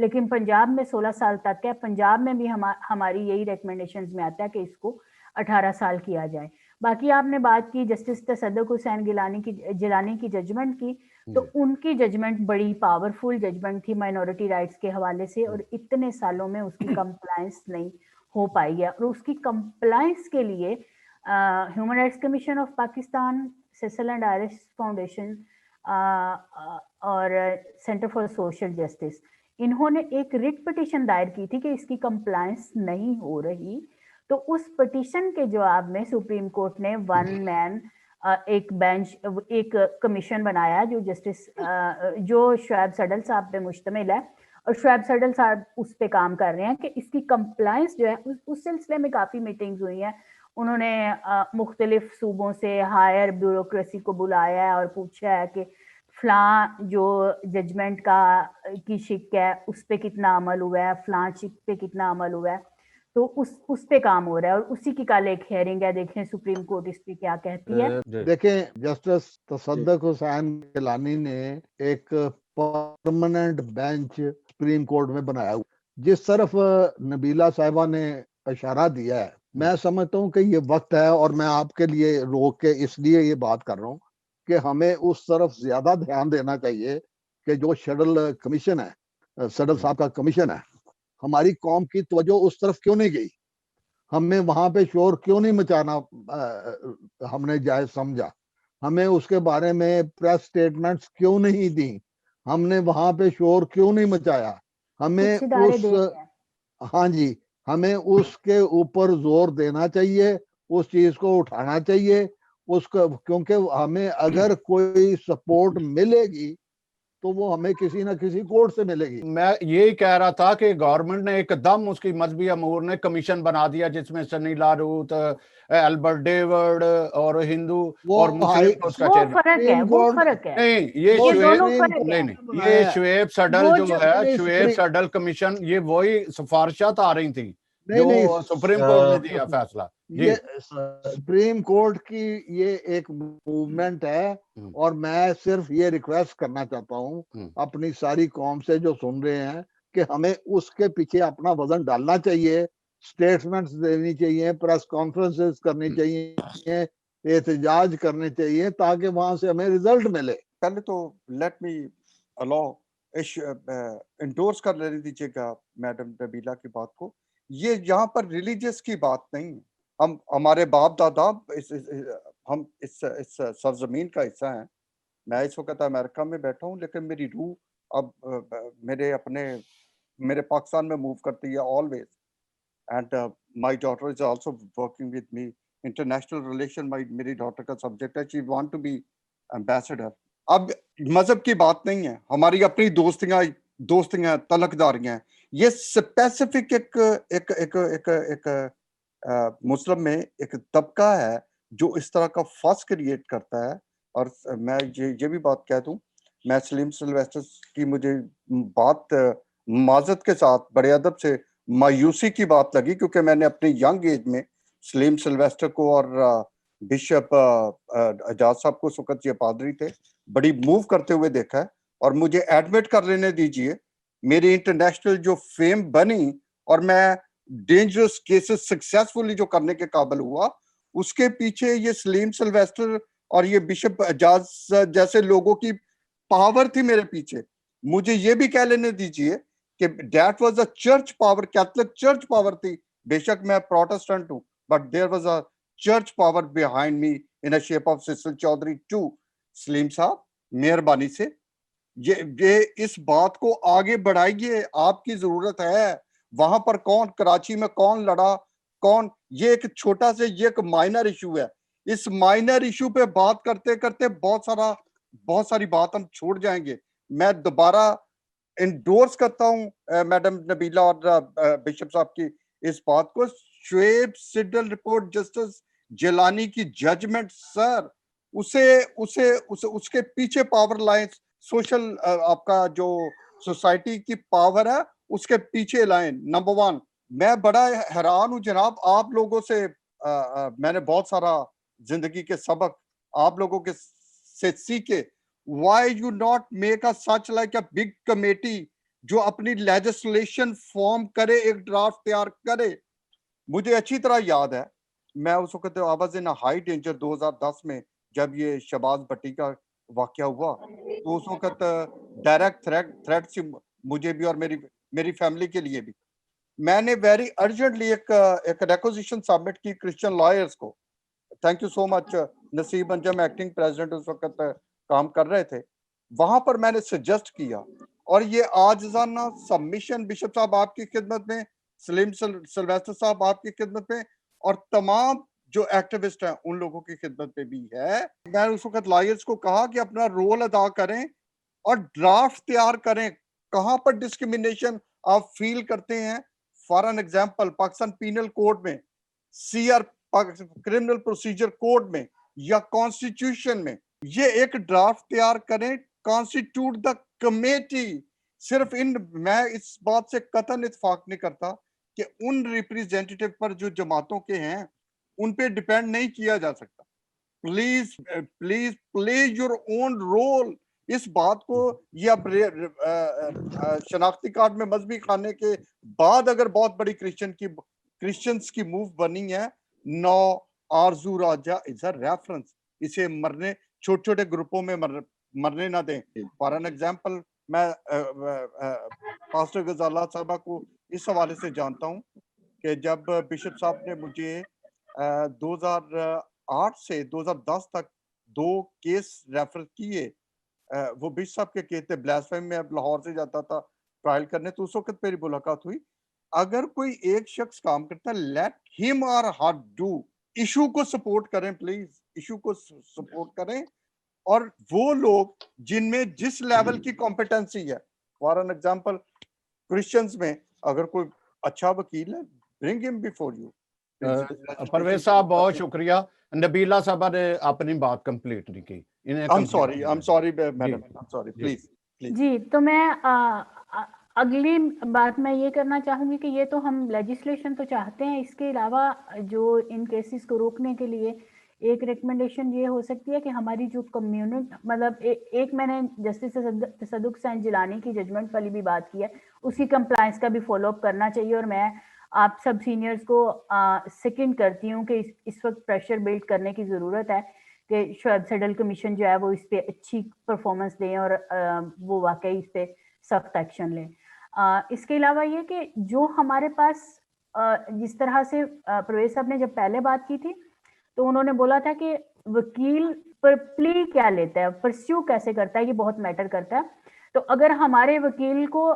لیکن پنجاب میں 16 سال تک ہے. پنجاب میں بھی ہماری یہی ریکمنڈیشنز میں آتا ہے کہ اس کو 18 سال کیا جائے. باقی آپ نے بات کی جسٹس تصدق حسین جیلانی کی ججمنٹ کی, تو ان کی ججمنٹ بڑی پاورفل ججمنٹ تھی مائنورٹی رائٹس کے حوالے سے, اور اتنے سالوں میں اس کی کمپلائنس نہیں ہو پائی ہے. اور اس کی کمپلائنس کے لیے human rights commission of Pakistan, سیسل and Irish foundation اور سینٹر فار سوشل جسٹس, انہوں نے ایک ریٹ پٹیشن دائر کی تھی کہ اس کی کمپلائنس نہیں ہو رہی. تو اس پٹیشن کے جواب میں سپریم کورٹ نے ون مین ایک بینچ, ایک کمیشن بنایا جو جو شعیب سڈل صاحب پہ مشتمل ہے, اور شعیب سڈل صاحب اس پہ کام کر رہے ہیں کہ اس کی کمپلائنس جو ہے, اس سلسلے میں کافی میٹنگز ہوئی ہیں. انہوں نے مختلف صوبوں سے ہائر بیوروکریسی کو بلایا ہے اور پوچھا ہے کہ فلاں جو ججمنٹ کی شک ہے اس پہ کتنا عمل ہوا ہے, فلاں شک پہ کتنا عمل ہوا ہے. تو اس پہ کام ہو رہا ہے, اور اسی کی کل ایک ہیئرنگ ہے. دیکھیں سپریم کورٹ اس پہ کیا کہتی ہے. دیکھیں جسٹس تصدق حسین گیلانی نے ایک پرماننٹ بینچ سپریم کورٹ میں بنایا. جس طرف نبیلہ صاحبہ نے اشارہ دیا ہے, میں سمجھتا ہوں کہ یہ وقت ہے, اور میں آپ کے لیے روک کے اس لیے یہ بات کر رہا ہوں کہ ہمیں اس طرف زیادہ دھیان دینا چاہیے کہ جو شڈل کمیشن ہے, سڈل صاحب کا کمیشن ہے, ہماری قوم کی توجہ اس طرف کیوں نہیں گئی, ہمیں وہاں پہ شور کیوں نہیں مچانا ہم نے جائز سمجھا, ہمیں اس کے بارے میں پریس سٹیٹمنٹس کیوں نہیں دی, ہم نے وہاں پہ شور کیوں نہیں مچایا. ہمیں ہاں جی, ہمیں اس کے اوپر زور دینا چاہیے, اس چیز کو اٹھانا چاہیے اس کو, کیونکہ ہمیں اگر کوئی سپورٹ ملے گی تو وہ ہمیں کسی نہ کسی کورٹ سے ملے گی. میں یہی کہہ رہا تھا کہ گورنمنٹ نے ایک دم اس کی مذہبی امور نے کمیشن بنا دیا جس میں سنی لاروت, البرٹ ڈیوڈ اور ہندو اور مسلم اس کا نہیں, یہ شعیب سڈل جو ہے, شعیب سڈل کمیشن, یہ وہی سفارشات آ رہی تھیں جو سپریم کورٹ نے دیا فیصلہ. یہ سپریم کورٹ کی یہ ایک موومنٹ ہے, اور میں صرف یہ ریکویسٹ کرنا چاہتا ہوں اپنی ساری قوم سے جو سن رہے ہیں کہ ہمیں اس کے پیچھے اپنا وزن ڈالنا چاہیے, سٹیٹمنٹس دینی چاہیے, پریس کانفرنسز کرنی چاہیے, احتجاج کرنے چاہیے, تاکہ وہاں سے ہمیں ریزلٹ ملے. پہلے تو لیٹ می الاؤ انڈورس کر لینے دیجیے گا میڈم نبیلہ کی بات کو. یہ یہاں پر ریلیجیس کی بات نہیں ہے. ہمارے باپ دادا ہم اس سرزمین کا حصہ ہیں. میں اس وقت امریکہ میں بیٹھا ہوں, لیکن میری روح اب میرے پاکستان میں موو کرتی ہے always. And my daughter is also working with me international relation. میری ڈاٹر کا سبجیکٹ ہے, she want to be ambassador. اب مذہب کی بات نہیں ہے, ہماری اپنی دوستیاں تلقداریاں ہیں. یہ اسپیسیفک ایک مسلم میں ایک طبقہ ہے جو اس طرح کا فس کریٹ کرتا ہے. اور میں یہ بھی بات کہہ دوں, میں سلیم سلویسٹر کی مجھے بات معذرت کے ساتھ بڑے ادب سے مایوسی کی بات لگی, کیونکہ میں نے اپنی ینگ ایج میں سلیم سلویسٹر کو اور بشپ اجاز صاحب کو, اس وقت یہ پادری تھے, بڑی موو کرتے ہوئے دیکھا ہے. اور مجھے ایڈمٹ کر لینے دیجئے, میری انٹرنیشنل جو فیم بنی اور میں ڈینجرس کیسز سکسیسفلی جو کرنے کے قابل ہوا, اس کے پیچھے یہ سلیم سلویسٹر اور یہ بشپ اجاز جیسے لوگوں کی پاور تھی میرے پیچھے. مجھے یہ بھی کہہ لینے دیجئے کہ that was a church power, Catholic church power تھی. بے شک میں پروٹسٹنٹ ہوں, but there was a church power behind me in a shape of sister Chaudhry too. Salim صاحب مہربانی سے یہ اس بات کو آگے بڑھائیے, آپ کی ضرورت ہے. وہاں پر کون, کراچی میں کون لڑا, کون, یہ ایک چھوٹا سے, یہ ایک مائنر ایشو ہے. اس مائنر ایشو پہ بات کرتے کرتے بہت ساری بات ہم چھوڑ جائیں گے. میں دوبارہ انڈورس کرتا ہوں میڈم نبیلہ اور بشپ صاحب کی اس بات کو. شعیب سڈل رپورٹ, جسٹس جیلانی کی ججمنٹ, سر اس کے پیچھے پاور لائنز, سوشل آپ کا جو سوسائٹی کی پاور ہے اس کے پیچھے لائن. نمبر 1, میں بڑا حیران ہوں جناب, آپ لوگوں سے میں نے بہت سارا زندگی کے سبق آپ لوگوں کے سے سیکھے. Why you not make a such like a big committee جو اپنی لیجسلیشن فارم کرے, ایک ڈرافٹ تیار کرے. مجھے اچھی طرح یاد ہے میں اس وقت آواز ان ہائی ڈینجر 2010 میں جب یہ شہباز بھٹی کا واقعہ ہوا تو اس وقت ڈائریکٹ تھریٹ سی مجھے بھی اور میری فیملی کے لیے بھی. میں نے ویری ارجنٹلی ایک ریکوزیشن سبمٹ کی کرسچن لائرز کو. تھینک یو سو مچ نصیب انجم ایکٹنگ پریزیڈنٹ اس وقت کام کر رہے تھے. وہاں پر میں نے سجیسٹ کیا اور یہ آجزانہ سبمیشن بشپ صاحب آپ کی خدمت میں, سلیم سلویسٹر صاحب آپ کی خدمت میں اور تمام جو ایکٹیوسٹ ہیں ان لوگوں کی خدمت میں بھی ہے. میں اس وقت لائرز کو کہا کہ اپنا رول ادا کریں اور ڈرافٹ تیار کریں. کہاں پر ڈسکریمنیشن آپ فیل کرتے ہیں, for an example Pakistan penal code میں, C R criminal procedure code میں یا کانسٹیٹیوشن میں, یہ ایک ڈرافٹ تیار کریں. Constitute the committee. صرف میں اس بات سے قطعاً اتفاق نہیں کرتا کہ ان ریپریزینٹیٹیو پر جو جماعتوں کے ہیں ان پہ ڈیپینڈ نہیں کیا جا سکتا. Please please play your own role. اس بات کو یہ اب شناختی کارڈ میں مذہبی خانے کے بعد اگر بہت بڑی کرسچنز کی موو بنی ہے, نو آرزو راجہ از اے ریفرنس. اسے مرنے چھوٹے چھوٹے گروپوں میں مرنے نہ دیں. فار این ایگزامپل میں پاسٹر غزالہ صاحبہ کو اس حوالے سے جانتا ہوں کہ جب بشپ صاحب نے مجھے 2008 سے 2010 تک 2 کیس ریفر کیے, وہ بشپ صاحب کے کہتے بلاسفیمی میں لاہور سے جاتا تھا ٹرائل کرنے, تو اس وقت میری ملاقات ہوئی. اگر کوئی ایک شخص کام کرتا ہے لیٹ ہم اور ہر ڈو, ایشو کو سپورٹ کریں, پلیز ایشو کو سپورٹ کریں. اور وہ لوگ جن میں جس لیول کی کمپیٹنسی ہے, فار این ایگزامپل کرسچنز میں اگر کوئی اچھا وکیل ہے, برنگ ہم بیفور یو. پرویز صاحب بہت شکریہ. نبیلہ صاحبہ نے اپنی بات کمپلیٹ نہیں کی. I'm sorry madam, I'm sorry, please. جی تو میں اگلی بات میں یہ کرنا چاہوں گی کہ یہ تو ہم لیجسلیشن تو چاہتے ہیں, اس کے علاوہ جو ان کیسز کو روکنے کے لیے ایک ریکمنڈیشن یہ ہو سکتی ہے کہ ہماری جو کمیونٹی, مطلب ایک میں نے جسٹس تصدق حسین جیلانی کی ججمنٹ والی بھی بات کی ہے, اس کی کمپلائنس کا بھی فالو اپ کرنا چاہیے. اور میں آپ سب سینئرز کو سیکنڈ کرتی ہوں کہ اس وقت پریشر بلڈ کرنے کی ضرورت ہے کہ شعیب سیڈل کمیشن جو ہے وہ اس پہ اچھی پرفارمنس دیں اور وہ واقعی اس پہ سخت ایکشن لیں. اس کے علاوہ یہ کہ جو ہمارے پاس جس طرح سے پرویز صاحب نے جب پہلے بات کی تھی تو انہوں نے بولا تھا کہ وکیل پر پلی کیا لیتا ہے, پرسیو کیسے کرتا ہے, یہ بہت میٹر کرتا ہے. تو اگر ہمارے وکیل کو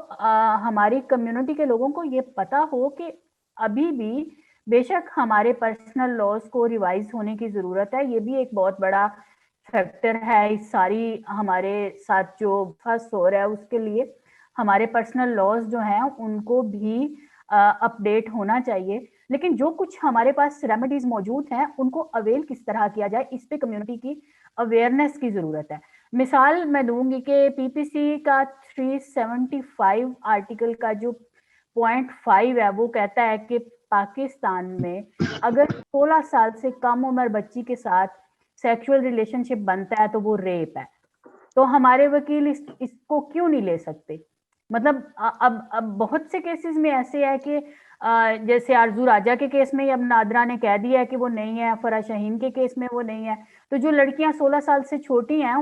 ہماری کمیونٹی کے لوگوں کو یہ پتا ہو کہ ابھی بھی بے شک ہمارے پرسنل لاز کو ریوائز ہونے کی ضرورت ہے, یہ بھی ایک بہت بڑا فیکٹر ہے اس ساری ہمارے ساتھ جو فرسٹ ہو رہا ہے اس کے لیے. ہمارے پرسنل لاز جو ہیں ان کو بھی اپ ڈیٹ ہونا چاہیے, لیکن جو کچھ ہمارے پاس ریمیڈیز موجود ہیں ان کو اویل کس طرح کیا جائے, اس پہ کمیونٹی کی اویئرنیس کی ضرورت ہے. مثال میں دوں گی کہ پی پی سی کا 375 آرٹیکل کا جو .5 ہے وہ کہتا ہے کہ پاکستان میں اگر 16 سال سے کم عمر بچی کے ساتھ سیکشول ریلیشن شپ بنتا ہے تو وہ ریپ ہے. تو ہمارے وکیل اس کو کیوں نہیں لے سکتے؟ مطلب اب بہت سے کیسز میں ایسے ہے کہ جیسے آرزو راجہ کے کیس میں اب نادرا نے کہہ دیا ہے کہ وہ نہیں ہے, فرح شاہین کے کیس میں وہ نہیں ہے. تو جو لڑکیاں 16 سال سے چھوٹی ہیں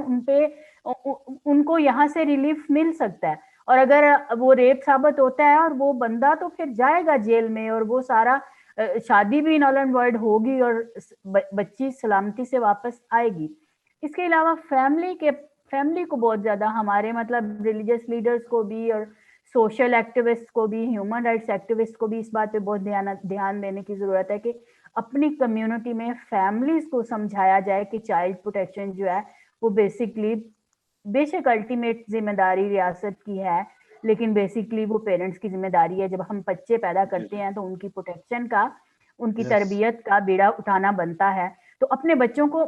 ان کو یہاں سے ریلیف مل سکتا ہے. اور اگر وہ ریپ ثابت ہوتا ہے اور وہ بندہ تو پھر جائے گا جیل میں اور وہ سارا شادی بھی نل اینڈ وائڈ ہوگی اور بچی سلامتی سے واپس آئے گی. اس کے علاوہ فیملی کو بہت زیادہ ہمارے مطلب ریلیجیس لیڈرز کو بھی اور سوشل ایکٹیوسٹ کو بھی, ہیومن رائٹس ایکٹیوسٹ کو بھی اس بات پہ بہت دھیان دینے کی ضرورت ہے کہ اپنی کمیونٹی میں فیملیز کو سمجھایا جائے کہ چائلڈ پروٹیکشن جو ہے وہ بیسکلی بے شک الٹیمیٹ ذمہ داری ریاست کی ہے, لیکن بیسکلی وہ پیرنٹس کی ذمہ داری ہے. جب ہم بچے پیدا کرتے ہیں تو ان کی پروٹیکشن کا, ان کی تربیت کا بیڑا اٹھانا بنتا ہے. تو اپنے بچوں کو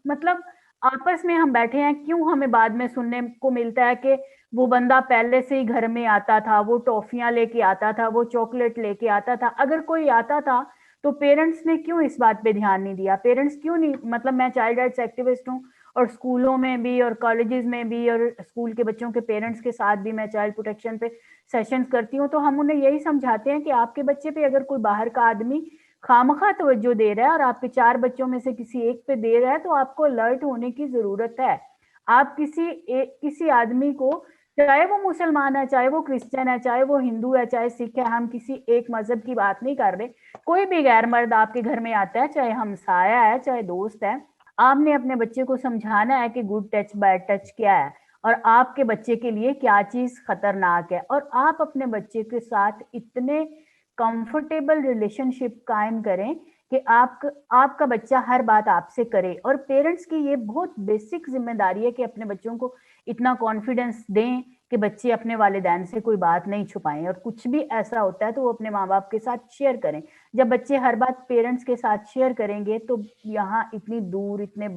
مطلب آپس میں ہم بیٹھے ہیں, کیوں ہمیں بعد میں سننے کو ملتا ہے کہ وہ بندہ پہلے سے ہی گھر میں آتا تھا, وہ ٹافیاں لے کے آتا تھا, وہ چاکلیٹ لے کے آتا تھا. اگر کوئی آتا تھا تو پیرنٹس نے کیوں اس بات پہ دھیان نہیں دیا؟ پیرنٹس کیوں نہیں, مطلب میں چائلڈ رائٹس ایکٹیوسٹ ہوں اور اسکولوں میں بھی اور کالجز میں بھی اور اسکول کے بچوں کے پیرنٹس کے ساتھ بھی میں چائلڈ پروٹیکشن پہ سیشنز کرتی ہوں، تو ہم انہیں یہی سمجھاتے ہیں کہ آپ کے بچے پہ اگر کوئی باہر کا آدمی خواہ توجہ دے رہا ہے اور آپ کے 4 بچوں میں سے کسی ایک پہ دے رہا ہے تو آپ کو الرٹ ہونے کی ضرورت ہے. آپ کسی آدمی کو، چاہے وہ مسلمان ہے، چاہے وہ کرسچن ہے، چاہے وہ ہندو ہے، چاہے سکھ ہے، ہم کسی ایک مذہب کی بات نہیں کر رہے، کوئی بھی غیر مرد آپ کے گھر میں آتا ہے، چاہے ہمسایہ ہے چاہے دوست ہے، آپ نے اپنے بچے کو سمجھانا ہے کہ گڈ ٹچ بیڈ ٹچ کیا ہے اور آپ کے بچے کے لیے کیا چیز خطرناک ہے. اور آپ اپنے بچے کے ساتھ اتنے کمفرٹیبل ریلیشن شپ قائم کریں کہ آپ کا بچہ ہر بات آپ سے کرے. اور پیرنٹس کی یہ بہت بیسک ذمہ داری ہے کہ اپنے بچوں کو اتنا کانفیڈنس دیں کہ بچے اپنے والدین سے کوئی بات نہیں چھپائیں، اور کچھ بھی ایسا ہوتا ہے تو وہ اپنے ماں باپ کے ساتھ شیئر کریں. جب بچے ہر بات پیرنٹس کے ساتھ شیئر کریں گے تو یہاں اتنی دور اتنے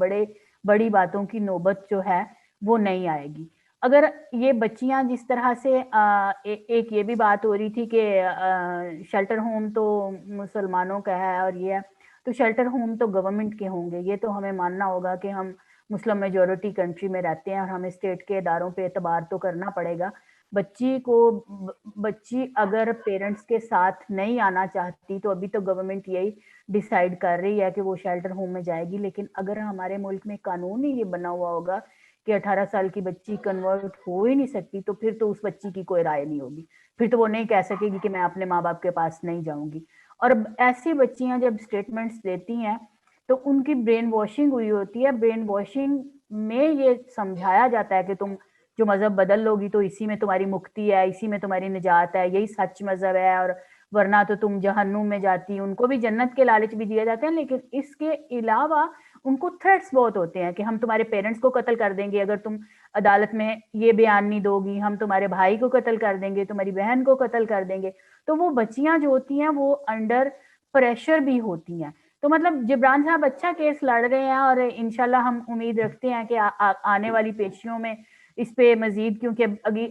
بڑی باتوں کی نوبت جو ہے وہ نہیں آئے گی. اگر یہ بچیاں جس طرح سے ایک یہ بھی بات ہو رہی تھی کہ شیلٹر ہوم تو مسلمانوں کا ہے اور یہ ہے، تو شیلٹر ہوم تو گورنمنٹ کے ہوں گے. یہ تو ہمیں ماننا ہوگا کہ ہم مسلم میجورٹی کنٹری میں رہتے ہیں اور ہمیں اسٹیٹ کے اداروں پہ اعتبار تو کرنا پڑے گا. بچی اگر پیرنٹس کے ساتھ نہیں آنا چاہتی تو ابھی تو گورنمنٹ یہی ڈیسائیڈ کر رہی ہے کہ وہ شیلٹر ہوم میں جائے گی. لیکن اگر ہمارے ملک میں قانون ہی یہ بنا ہوا ہوگا کہ 18 سال کی بچی کنورٹ ہو ہی نہیں سکتی تو پھر تو اس بچی کی کوئی رائے نہیں ہوگی، پھر تو وہ نہیں کہہ سکے گی کہ میں اپنے ماں باپ کے پاس نہیں جاؤں گی. اور ایسی بچیاں جب اسٹیٹمنٹس دیتی ہیں تو ان کی برین واشنگ ہوئی ہوتی ہے. برین واشنگ میں یہ سمجھایا جاتا ہے کہ تم جو مذہب بدل لو گی تو اسی میں تمہاری مکتی ہے، اسی میں تمہاری نجات ہے، یہی سچ مذہب ہے، اور ورنہ تو تم جہنم میں جاتی. ان کو بھی جنت کے لالچ بھی دیے جاتے ہیں، لیکن اس کے علاوہ ان کو تھریٹس بہت ہوتے ہیں کہ ہم تمہارے پیرنٹس کو قتل کر دیں گے اگر تم عدالت میں یہ بیان نہیں دو گی، ہم تمہارے بھائی کو قتل کر دیں گے، تمہاری بہن کو قتل کر دیں گے. تو وہ بچیاں جو ہوتی ہیں وہ انڈر پریشر بھی ہوتی ہیں. تو مطلب جبران صاحب اچھا کیس لڑ رہے ہیں اور انشاءاللہ ہم امید رکھتے ہیں کہ آنے والی پیشیوں میں اس پہ مزید، کیونکہ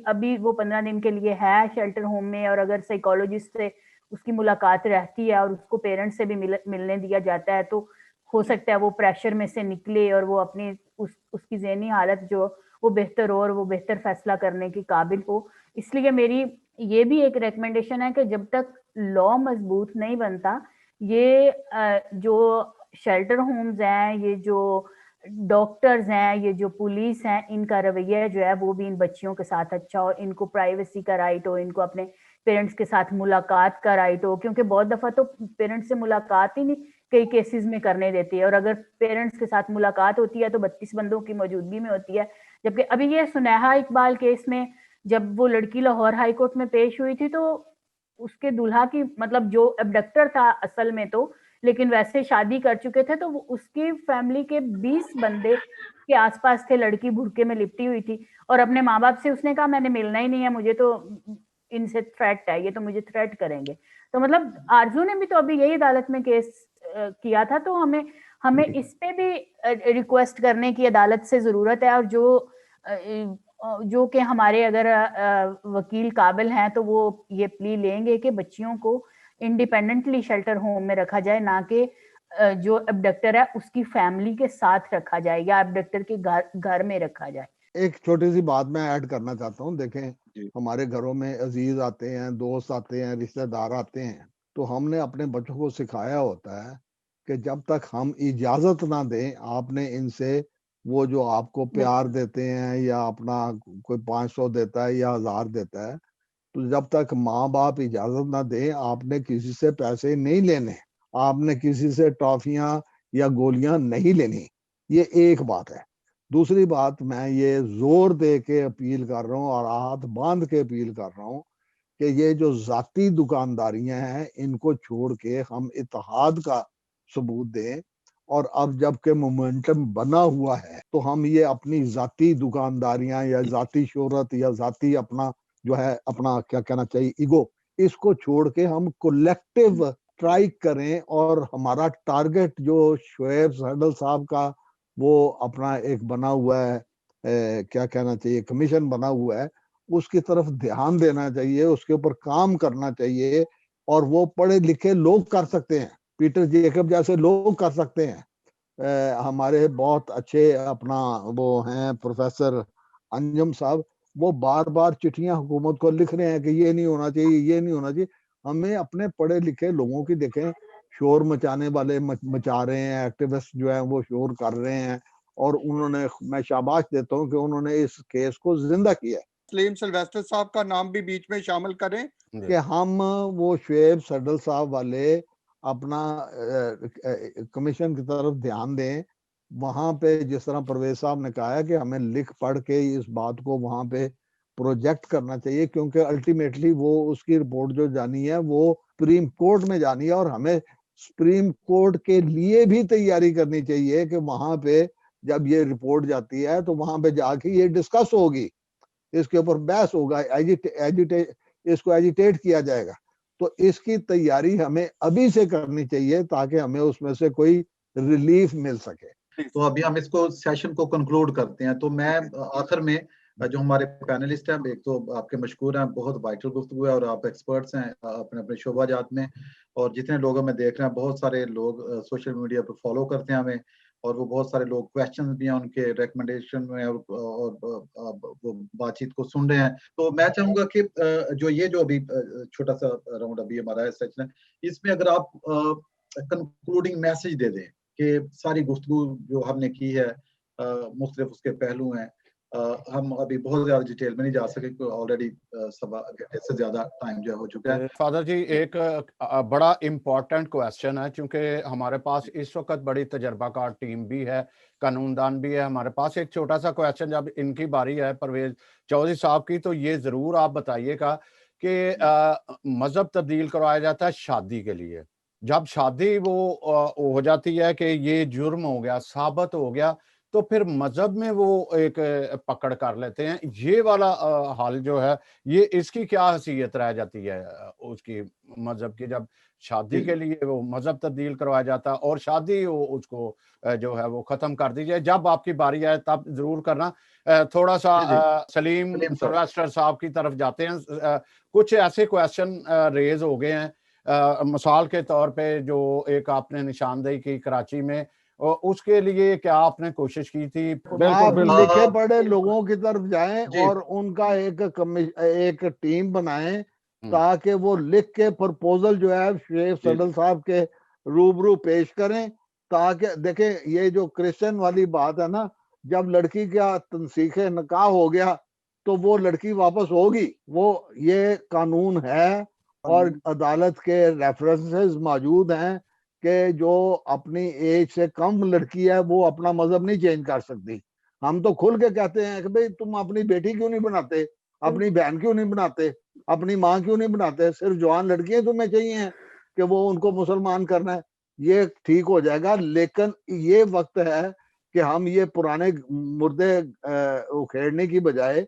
ابھی وہ 15 دن کے لیے ہے شیلٹر ہوم میں، اور اگر سائیکالوجسٹ سے اس کی ملاقات رہتی ہے اور اس کو پیرنٹس سے بھی ملنے دیا جاتا ہے تو ہو سکتا ہے وہ پریشر میں سے نکلے اور وہ اپنی اس کی ذہنی حالت جو وہ بہتر ہو اور وہ بہتر فیصلہ کرنے کی قابل ہو. اس لیے میری یہ بھی ایک ریکمنڈیشن ہے کہ جب تک لا مضبوط نہیں بنتا، یہ جو شیلٹر ہومز ہیں، یہ جو ڈاکٹرز ہیں، یہ جو پولیس ہیں، ان کا رویہ جو ہے وہ بھی ان بچیوں کے ساتھ اچھا ہو، ان کو پرائیویسی کا رائٹ ہو، ان کو اپنے پیرنٹس کے ساتھ ملاقات کا رائٹ ہو. کیونکہ بہت دفعہ تو پیرنٹس سے ملاقات ہی نہیں کئی کیسز میں کرنے دیتی ہے، اور اگر پیرنٹس کے ساتھ ملاقات ہوتی ہے تو 32 بندوں کی موجودگی میں ہوتی ہے. جبکہ ابھی یہ سنیہا اقبال کیس میں جب وہ لڑکی لاہور ہائی کورٹ میں پیش ہوئی تھی تو اس کے دلہا کی، مطلب جو ابڈکٹر تھا اصل میں تو، لیکن ویسے شادی کر چکے تھے، تو اس کی فیملی کے 20 بندے کے آس پاس تھے، لڑکی بھرکے میں لپٹی ہوئی تھی، اور اپنے ماں باپ سے اس نے کہا میں نے ملنا ہی نہیں ہے، مجھے تو ان سے تھریٹ ہے، یہ تو مجھے تھریٹ کریں گے. تو مطلب آرزو نے بھی تو ابھی یہی عدالت میں کیس کیا تھا. تو ہمیں اس پہ بھی ریکویسٹ کرنے کی عدالت سے ضرورت ہے، اور جو کہ ہمارے اگر وکیل قابل ہیں تو وہ یہ پلی لیں گے کہ بچیوں کو انڈیپینڈنٹلی شیلٹر ہوم میں رکھا جائے، نہ کہ جو ابڈکٹر ہے اس کی فیملی کے ساتھ رکھا جائے یا ابڈکٹر کے گھر میں رکھا جائے. ایک چھوٹی سی بات میں ایڈ کرنا چاہتا ہوں. دیکھیں ہمارے گھروں میں عزیز آتے ہیں، دوست آتے ہیں، رشتہ دار آتے ہیں، تو ہم نے اپنے بچوں کو سکھایا ہوتا ہے کہ جب تک ہم اجازت نہ دیں، آپ نے ان سے وہ جو آپ کو پیار دیتے ہیں یا اپنا کوئی 500 دیتا ہے یا 1000 دیتا ہے، تو جب تک ماں باپ اجازت نہ دیں آپ نے کسی سے پیسے نہیں لینے، آپ نے کسی سے ٹافیاں یا گولیاں نہیں لینی. یہ ایک بات ہے. دوسری بات میں یہ زور دے کے اپیل کر رہا ہوں اور ہاتھ باندھ کے اپیل کر رہا ہوں کہ یہ جو ذاتی دکانداریاں ہیں ان کو چھوڑ کے ہم اتحاد کا ثبوت دیں. اور اب جب کہ مومنٹم بنا ہوا ہے تو ہم یہ اپنی ذاتی دکانداریاں یا ذاتی شہرت یا ذاتی اپنا جو ہے اپنا کیا کہنا چاہیے ایگو، اس کو چھوڑ کے ہم کولیکٹیو اسٹرائک کریں. اور ہمارا ٹارگٹ جو شعیب سہڈل صاحب کا وہ اپنا ایک بنا ہوا ہے، کیا کہنا چاہیے، کمیشن بنا ہوا ہے، اس کی طرف دھیان دینا چاہیے، اس کے اوپر کام کرنا چاہیے. اور وہ پڑھے لکھے لوگ کر سکتے ہیں، پیٹر جیکب جیسے لوگ کر سکتے ہیں. ہمارے بہت اچھے اپنا وہ ہیں پروفیسر انجم صاحب، وہ بار بار چٹھیاں حکومت کو لکھ رہے ہیں کہ یہ نہیں ہونا چاہیے، یہ نہیں ہونا چاہیے. ہمیں اپنے پڑھے لکھے لوگوں کی دیکھیں، شور مچانے والے مچا رہے ہیں، ایکٹیوسٹ جو ہیں وہ شور کر رہے ہیں، اور انہوں نے، میں شاباش دیتا ہوں کہ انہوں نے اس کیس کو زندہ کیا ہے. سلیم سلویسٹر صاحب کا نام بھی بیچ میں شامل کریں کہ ہم وہ شعیب سڈل صاحب والے اپنا کمیشن کی طرف دھیان دیں. وہاں پہ جس طرح پرویز صاحب نے کہا ہے کہ ہمیں لکھ پڑھ کے اس بات کو وہاں پہ پروجیکٹ کرنا چاہیے، کیونکہ الٹیمیٹلی وہ اس کی رپورٹ جو جانی ہے وہ سپریم کورٹ میں جانی ہے، اور ہمیں سپریم کورٹ کے لیے بھی تیاری کرنی چاہیے کہ وہاں پہ جب یہ رپورٹ جاتی ہے تو وہاں پہ جا کے یہ ڈسکس ہوگی، اس کے اوپر بحث ہوگا، اس کو ایجیٹیٹ کیا جائے گا. تو اس کی تیاری ہمیں ابھی سے کرنی چاہیے تاکہ ہمیں اس میں سے کوئی ریلیف مل سکے. تو ابھی ہم اس کو سیشن کو کنکلوڈ کرتے ہیں. تو میں آخر میں جو ہمارے پینلسٹ ہیں، ایک تو آپ کے مشکور ہیں، بہت وائٹل گفتگو ہے، اور آپ ایکسپرٹس ہیں اپنے اپنے شعبہ جات میں، اور جتنے لوگ ہمیں دیکھ رہے ہیں، بہت سارے لوگ سوشل میڈیا پہ فالو کرتے ہیں ہمیں، اور وہ بہت سارے لوگ کویسچنز بھی ہیں ان کے ریکمنڈیشن میں، اور وہ بات چیت کو سن رہے ہیں. تو میں چاہوں گا کہ جو ابھی چھوٹا سا راؤنڈ ابھی ہمارا سیشن ہے، اس میں اگر آپ کنکلوڈنگ میسج دے دیں کہ ساری گفتگو جو ہم نے کی ہے، مختلف اس کے پہلو ہیں، ہم ابھی بہت زیادہ ڈیٹیل میں نہیں جا سکے کیونکہ آلریڈی سوا گھنٹے سے زیادہ ٹائم جو ہو چکا ہے. فادر جی، ایک بڑا امپورٹنٹ کویسچن ہے، چونکہ ہمارے پاس اس وقت بڑی تجربہ کار ٹیم بھی ہے، قانون دان بھی ہے ہمارے پاس. ایک چھوٹا سا کویسچن جب ان کی باری ہے پرویز چودھری صاحب کی، تو یہ ضرور آپ بتائیے گا کہ مذہب تبدیل کروایا جاتا ہے شادی کے لیے. جب شادی وہ ہو جاتی ہے کہ یہ جرم ہو گیا، ثابت ہو گیا، تو پھر مذہب میں وہ ایک پکڑ کر لیتے ہیں. یہ والا حال جو ہے، یہ اس کی کیا حیثیت رہ جاتی ہے اس کی مذہب کی، جب شادی کے لیے وہ مذہب تبدیل کروایا جاتا ہے اور شادی اس کو جو ہے وہ ختم کر دیجیے. جب آپ کی باری آئے تب ضرور کرنا. تھوڑا سا سلیم سلویسٹر صاحب کی طرف جاتے ہیں. کچھ ایسے کویسچن ریز ہو گئے ہیں، مثال کے طور پہ جو ایک آپ نے نشاندہی کی کراچی میں، اس کے لیے کیا آپ نے کوشش کی تھی؟ آپ لکھے پڑھے لوگوں کی طرف جائیں اور ان کا ایک ٹیم بنائیں تاکہ وہ لکھ کے پرپوزل جو ہے شعیب سڈل صاحب کے روبرو پیش کریں. تاکہ دیکھیں یہ جو کرسچن والی بات ہے نا، جب لڑکی کا تنسیخ نکاح ہو گیا تو وہ لڑکی واپس ہوگی. وہ یہ قانون ہے اور عدالت کے ریفرنسز موجود ہیں کہ جو اپنی ایج سے کم لڑکی ہے وہ اپنا مذہب نہیں چینج کر سکتی. ہم تو کھل کے کہتے ہیں کہ بھئی تم اپنی بیٹی کیوں نہیں بناتے، اپنی بہن کیوں نہیں بناتے، اپنی ماں کیوں نہیں بناتے، صرف جوان لڑکیاں تمہیں چاہیے کہ وہ ان کو مسلمان کرنا ہے. یہ ٹھیک ہو جائے گا، لیکن یہ وقت ہے کہ ہم یہ پرانے مردے اکھیڑنے کی بجائے،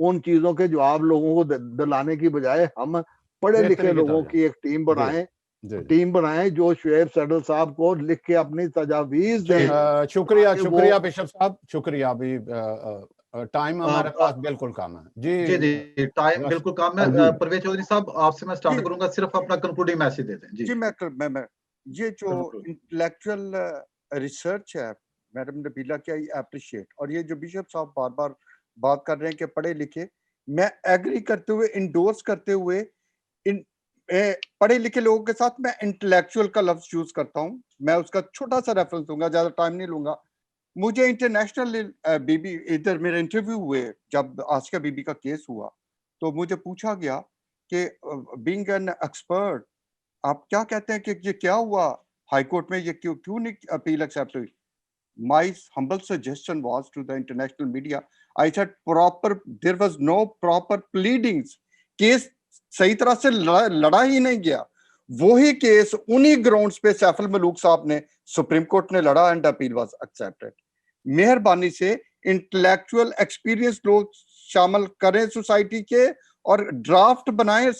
ان چیزوں کے جواب لوگوں کو دلانے کی بجائے، ہم پڑھے لکھے لوگوں کی ایک ٹیم بنائیں جو شعیب سڈل صاحب کو لکھ کے اپنی تجاویز دیں. شکریہ بشپ صاحب، شکریہ. ابھی ٹائم ہمارے پاس بالکل کم ہے. جی ٹائم بالکل کم ہے. پرویز چودھری صاحب آپ سے میں سٹارٹ کروں گا، صرف اپنا کنکلوڈنگ میسج دے دیں. جی میں یہ جو انٹلیکچوئل ریسرچ ہے میڈم نبیلہ کی، آئی اپریشیٹ. اور یہ جو بشپ صاحب بار بار بات کر رہے ہیں کہ پڑھے لکھے، میں ایگری کرتے ہوئے، انڈورس کرتے ہوئے، پڑھے لکھے لوگوں کے ساتھ میں انٹلیکچوئل کا لفظ یوز کرتا ہوں. میں اس کا چھوٹا سا ریفرنس دوں گا، زیادہ ٹائم نہیں لوں گا. مجھے انٹرنیشنل بی بی ادھر میرے انٹرویو ہوئے جب آسکا بی بی کا کیس ہوا، تو مجھے پوچھا گیا کہ بینگ این ایکسپرٹ آپ کیا کہتے ہیں کہ یہ کیا ہوا ہائی کورٹ میں، یہ کیوں نہیں اپیل ایکسیپٹ ہوئی. My humble suggestion was to the international media, I said there was no proper pleadings. Case صحیح طرح سے لڑا ہی نہیں گیا. وہی کیس انہی گراؤنڈز پہ سیف الملوک صاحب نے سپریم کورٹ نے لڑا اینڈ اپیل واز ایکسیپٹڈ. مہربانی سے انٹلیکچوئل ایکسپیرینس لوگ شامل کریں سوسائٹی کے، اور ڈرافٹ بنائیں،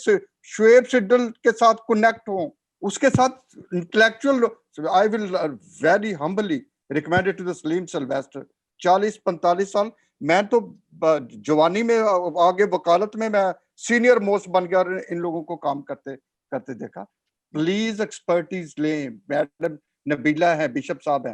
شعیب سڈل کے ساتھ کنیکٹ ہوں، اس کے ساتھ intellectual. I will very humbly recommended to the Saleem Sylvester. 40-45 سال میں تو جوانی میں آگے وکالت میں سینئر موسٹ بن گیا، ان لوگوں کو کام کرتے دیکھا. پلیز ایکسپرٹیز لیں. میڈم نبیلہ ہیں، بشپ صاحب ہیں،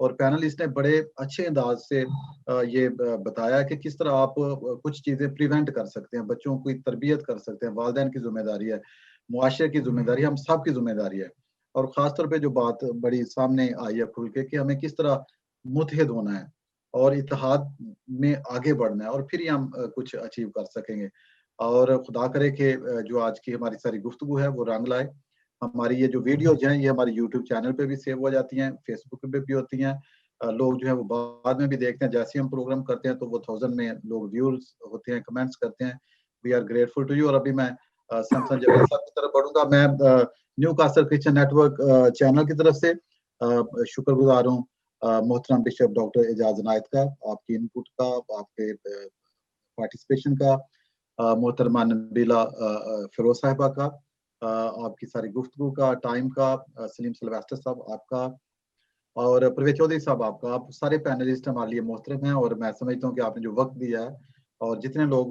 اور پینلسٹ نے بڑے اچھے انداز سے یہ بتایا کہ کس طرح آپ کچھ چیزیں پریونٹ کر سکتے ہیں، بچوں کی تربیت کر سکتے ہیں، والدین کی ذمہ داری ہے، معاشرے کی ذمہ داری ہے، ہم سب کی ذمہ داری ہے۔ اور خاص طور پہ جو بات بڑی سامنے آئی ہے کھل کے کہ ہمیں کس طرح متحد ہونا ہے اور اتحاد میں آگے بڑھنا ہے، اور پھر ہی ہم کچھ اچیو کر سکیں گے۔ اور خدا کرے کہ جو آج کی ہماری ساری گفتگو ہے وہ رنگ لائے۔ ہماری یہ جو ویڈیوز ہیں یہ ہماری یوٹیوب چینل پہ بھی سیو ہو جاتی ہیں، فیس بک پہ بھی ہوتی ہیں، لوگ جو ہیں وہ بعد میں بھی دیکھتے ہیں، جیسے ہم پروگرام کرتے ہیں تو وہ 1000 میں لوگ ویورز ہوتے ہیں، کمنٹس کرتے ہیں۔ We are grateful to you. اور ابھی میں سمسن جاوید صاحب کی طرف بڑھوں گا۔ میں Newcastle Christian network channel کی طرف سے شکر گزار ہوں محترم بشپ ڈاکٹر اعجاز عنایت کا، آپ کی انپٹ کا، آپ کے پارٹیسپیشن کا، محترمہ نبیلہ فیروز صاحبہ کا، آپ کی ساری گفتگو کا، ٹائم کا، سلیم سلویسٹر صاحب آپ کا، اور پرویز چودھری صاحب آپ کا۔ آپ سارے پینلسٹ ہمارے لیے محترم ہیں، اور میں سمجھتا ہوں کہ آپ نے جو وقت دیا ہے اور جتنے لوگ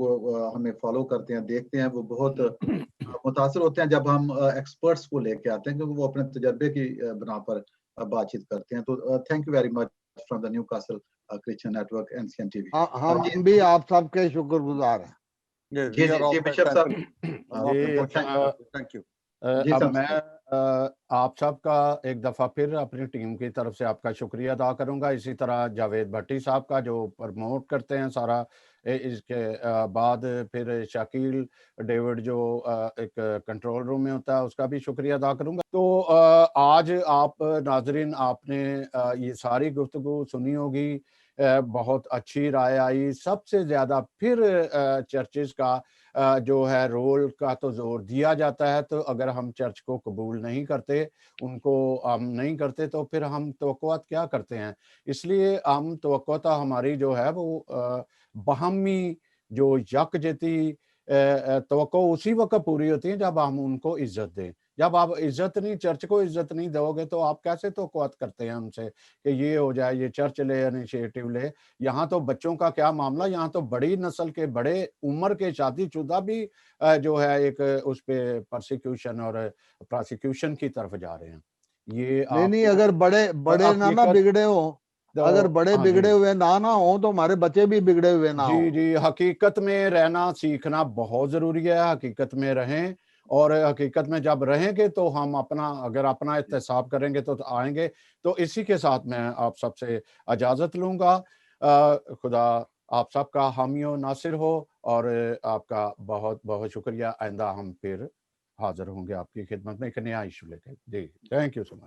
ہمیں فالو کرتے ہیں، دیکھتے ہیں، وہ بہت متاثر ہوتے ہیں جب ہم ایکسپرٹس کو لے کے آتے ہیں، کیونکہ وہ اپنے تجربے کی بنا پر بات چیت کرتے ہیں۔ تو thank you very much from the Newcastle Christian network NCN TV۔ ہم بھی آپ سب کے شکر گزار ہیں۔ جی جی جی بشپ صاحب تھینک یو۔ جی اب صاحب میں آپ سب کا ایک دفعہ پھر اپنی ٹیم کی طرف سے آپ کا شکریہ ادا کروں گا، اسی طرح جاوید بھٹی صاحب کا جو پرموٹ کرتے ہیں سارا، اس کے بعد پھر شکیل ڈیوڈ جو ایک کنٹرول روم میں ہوتا ہے، اس کا بھی شکریہ ادا کروں گا۔ تو آج آپ ناظرین آپ نے یہ ساری گفتگو سنی ہوگی، بہت اچھی رائے آئی۔ سب سے زیادہ پھر چرچز کا جو ہے رول کا تو زور دیا جاتا ہے، تو اگر ہم چرچ کو قبول نہیں کرتے، ان کو ہم نہیں کرتے، تو پھر ہم توقعات کیا کرتے ہیں؟ اس لیے ہم توقعات ہماری جو ہے وہ باہمی جو یکجہتی توقع اسی وقت پوری ہوتی ہیں جب ہم ان کو عزت دیں۔ جب آپ عزت نہیں، چرچ کو عزت نہیں دو گے تو آپ کیسے توقعات کرتے ہیں ہم سے کہ یہ ہو جائے، یہ چرچ لے، انیشیٹو لے؟ یہاں تو بچوں کا کیا معاملہ، یہاں تو بڑی نسل کے، بڑے عمر کے شادی شدہ بھی جو ہے ایک اس پہ پرسیکیوشن اور پراسیکیوشن کی طرف جا رہے ہیں۔ یہ نہیں، اگر بڑے نہ بگڑے ہوں، اگر بڑے بگڑے ہوئے نہ ہوں تو ہمارے بچے بھی بگڑے ہوئے نہ ہوں۔ جی حقیقت میں رہنا سیکھنا بہت ضروری ہے، حقیقت میں رہیں، اور حقیقت میں جب رہیں گے تو ہم اگر اپنا احتساب کریں گے تو آئیں گے۔ تو اسی کے ساتھ میں آپ سب سے اجازت لوں گا۔ خدا آپ سب کا حامی و ناصر ہو، اور آپ کا بہت بہت شکریہ۔ آئندہ ہم پھر حاضر ہوں گے آپ کی خدمت میں ایک نیا ایشو لے کے۔ جی تھینک یو سو مچ۔